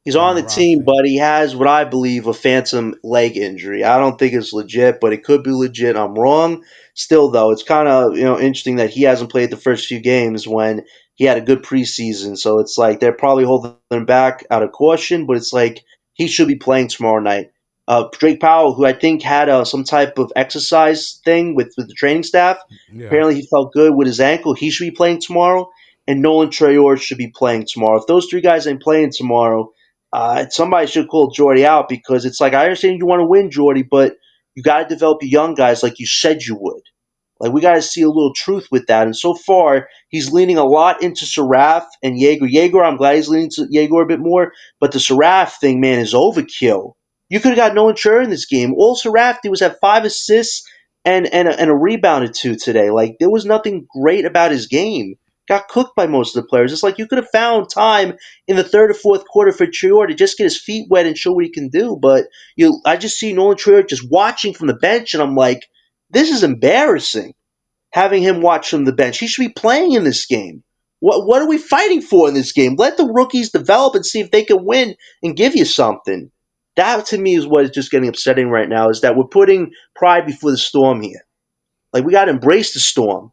He's on on the the team, roster? but he has what I believe a phantom leg injury. I don't think it's legit, but it could be legit. I'm wrong. Still, though, it's kind of interesting that he hasn't played the first few games when he had a good preseason. So it's like they're probably holding him back out of caution, but it's like he should be playing tomorrow night. Drake Powell, who I think had some type of exercise thing with the training staff, Yeah. apparently he felt good with his ankle. He should be playing tomorrow, and Nolan Trayor should be playing tomorrow. If those three guys ain't playing tomorrow, somebody should call Jordy out because it's like I understand you want to win, Jordy, but you got to develop your young guys like you said you would. Like we got to see a little truth with that. And so far, he's leaning a lot into Saraf and Jaeger. Jaeger, I'm glad he's leaning to Jaeger a bit more, but the Saraf thing, man, is overkill. You could have got no insurance in this game. All Saraf did was have 5 assists and a rebound or two today. Like there was nothing great about his game. Got cooked by most of the players. It's like you could have found time in the third or fourth quarter for Trior to just get his feet wet and show what he can do. But I just see Nolan Trior just watching from the bench, and I'm like, this is embarrassing. Having him watch from the bench, he should be playing in this game. What are we fighting for in this game? Let the rookies develop and see if they can win and give you something. That to me is what is just getting upsetting right now is that we're putting pride before the storm here. Like we got to embrace the storm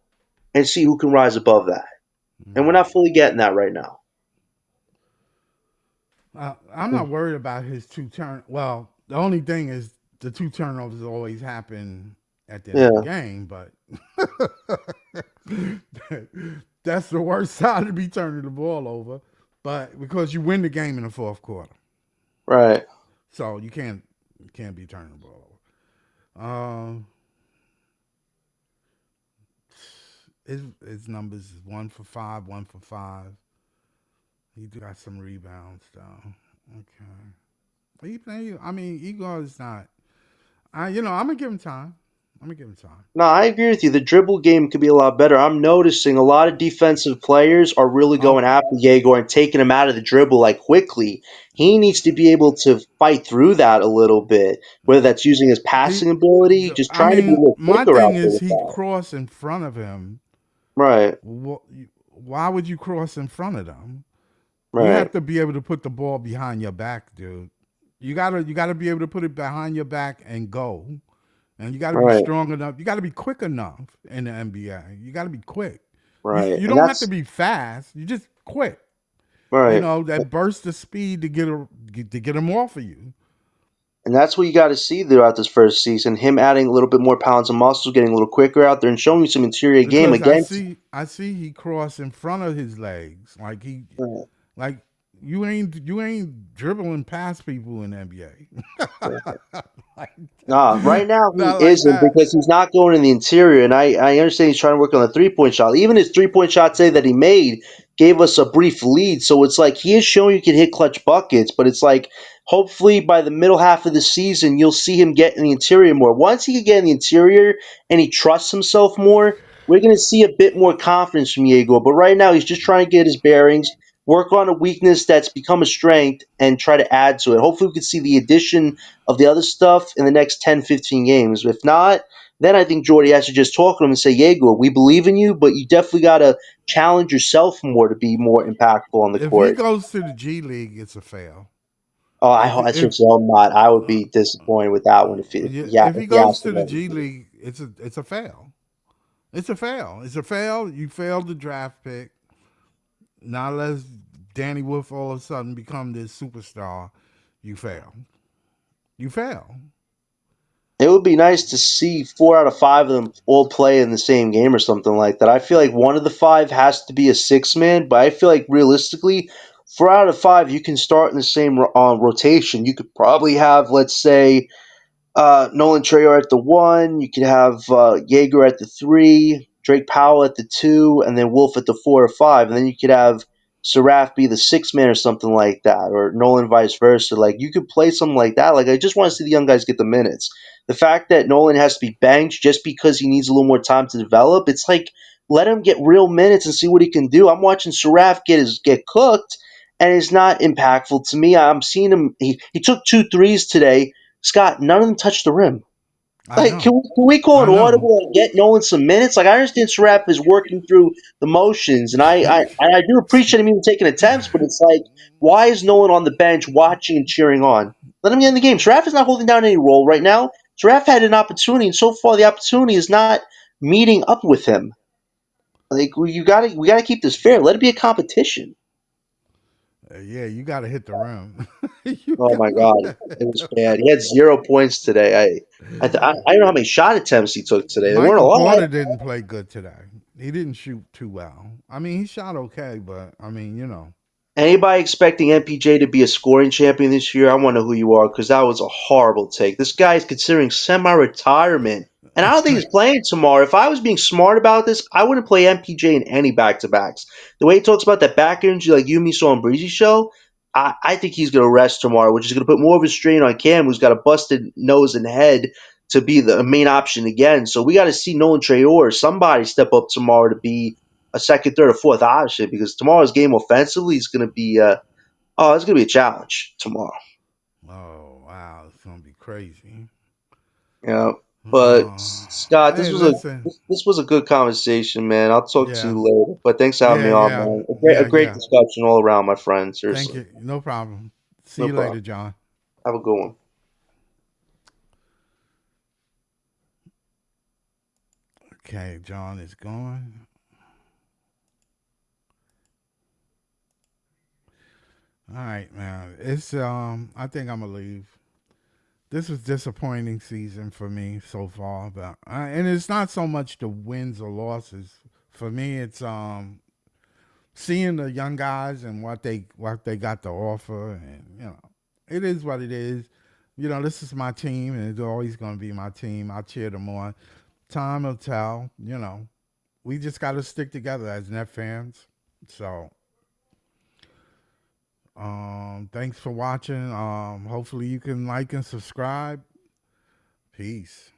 and see who can rise above that. and we're not fully getting that right now. I'm not worried about his two turn. Well, the only thing is the two turnovers always happen at the end of the Yeah, game, but that's the worst side to be turning the ball over. But because you win the game in the fourth quarter, right. so you can't be turning the ball over. His numbers is 1 for 5, 1 for 5. He got some rebounds though. Okay. I mean, Igor is not. I'm gonna give him time. I'm gonna give him time. No, I agree with you. The dribble game could be a lot better. I'm noticing a lot of defensive players are really Oh, going after Yegor and taking him out of the dribble like quickly. He needs to be able to fight through that a little bit, whether that's using his he. passing ability, just I trying to be a mean, little my quicker out thing there is with he that. crossed in front of him. Right, Why would you cross in front of them? You have right, to be able to put the ball behind your back, dude. You gotta be able to put it behind your back and go. And you got to be right, strong enough. You got to be quick enough in the NBA. You got to be quick. You right. you And don't have to that's be fast. You just quick. right. That burst of speed to get them off of you. And that's what you got to see throughout this first season. Him adding a little bit more pounds of muscle, getting a little quicker out there, and showing you some interior game Because I against. see I see he crossed in front of his legs. Right, Like you ain't dribbling past people in the right. NBA. like Nah, right now he not like isn't that. because he's not going in the interior, and I understand he's trying to work on the 3 point shot. Even his 3 point shot today that he made gave us a brief lead, so it's like he is showing you can hit clutch buckets, but it's like hopefully by the middle half of the season you'll see him get in the interior more. Once he can get in the interior and he trusts himself more, we're going to see a bit more confidence from Diego. But right now he's just trying to get his bearings, work on a weakness that's become a strength, and try to add to it. Hopefully we can see the addition of the other stuff in the next 10, 15 games. If not, then I think Jordy has to just talk to him and say, Yegor, we believe in you, but you definitely got to challenge yourself more to be more impactful on the If he court. goes to the G League, it's a fail. Oh, If I should if say I'm not. I would uh, be disappointed with that one yeah, if if he he has goes to to the go. G League, it's a fail. It's a fail. It's a fail. You failed the draft pick. Not unless Danny Wolf all of a sudden become this superstar, you fail. You fail. It would be nice to see 4 out of 5 of them all play in the same game or something like that. I feel like one of the 5 has to be a 6 man, but I feel like realistically, 4 out of 5 you can start in the same rotation. You could probably have, let's say, Nolan Trayor at the 1. You could have Yeager at the 3, Drake Powell at the 2, and then Wolf at the 4 or 5. And then you could have Seraph be the 6 man or something like that, or Nolan vice versa. Like you could play something like that. Like I just want to see the young guys get the minutes. The fact that Nolan has to be benched just because he needs a little more time to develop, it's like let him get real minutes and see what he can do. I'm watching Seraph get cooked, and it's not impactful to me. I'm seeing him. He took 2 threes today. Scott, none of them touched the rim. I Like, know. can we call I an know. audible and get Nolan some minutes? Like, I understand Serap is working through the motions, and I do appreciate him even taking attempts, but it's like, why is Nolan on the bench watching and cheering on? Let him get in the game. Serap is not holding down any role right now. Serap had an opportunity, and so far the opportunity is not meeting up with him. Like, we gotta keep this fair. Let it be a competition. Yeah, you got to hit the rim. you Oh got my God, it was bad. He had 0 points today. I don't know how many shot attempts he took today. There weren't a Michael lot. Porter didn't play good today. He didn't shoot too well. I mean, he shot okay, but I mean, Anybody expecting MPJ to be a scoring champion this year? I want to know who you are because that was a horrible take. This guy is considering semi-retirement, and I don't think he's playing tomorrow. If I was being smart about this, I wouldn't play MPJ in any back-to-backs. The way he talks about that back injury, like you, me, saw on Breezy show, I think he's going to rest tomorrow, which is going to put more of a strain on Cam, who's got a busted nose and head to be the main option again. So we got to see Nolan Trayor, somebody step up tomorrow to be a second, third, or fourth option because tomorrow's game offensively is going to be it's going to be a challenge tomorrow. oh wow, it's gonna be crazy. Yeah, but Uh, Scott, hey, listen, this was a good conversation, man. I'll talk to yeah, you later. But thanks for having yeah, me on, yeah, man. A yeah, great yeah. discussion all around, my friend. Thank Seriously, you. No problem. See no you problem. later, John. Have a good one. Okay, John is gone. All right, man. It's I think I'm gonna leave. This was disappointing season for me so far, but and it's not so much the wins or losses. For me, it's seeing the young guys and what they got to offer, and it is what it is. This is my team, and it's always going to be my team. I cheer them on. Time will tell. We just got to stick together as Net fans. So, thanks for watching. Hopefully, you can like and subscribe. Peace.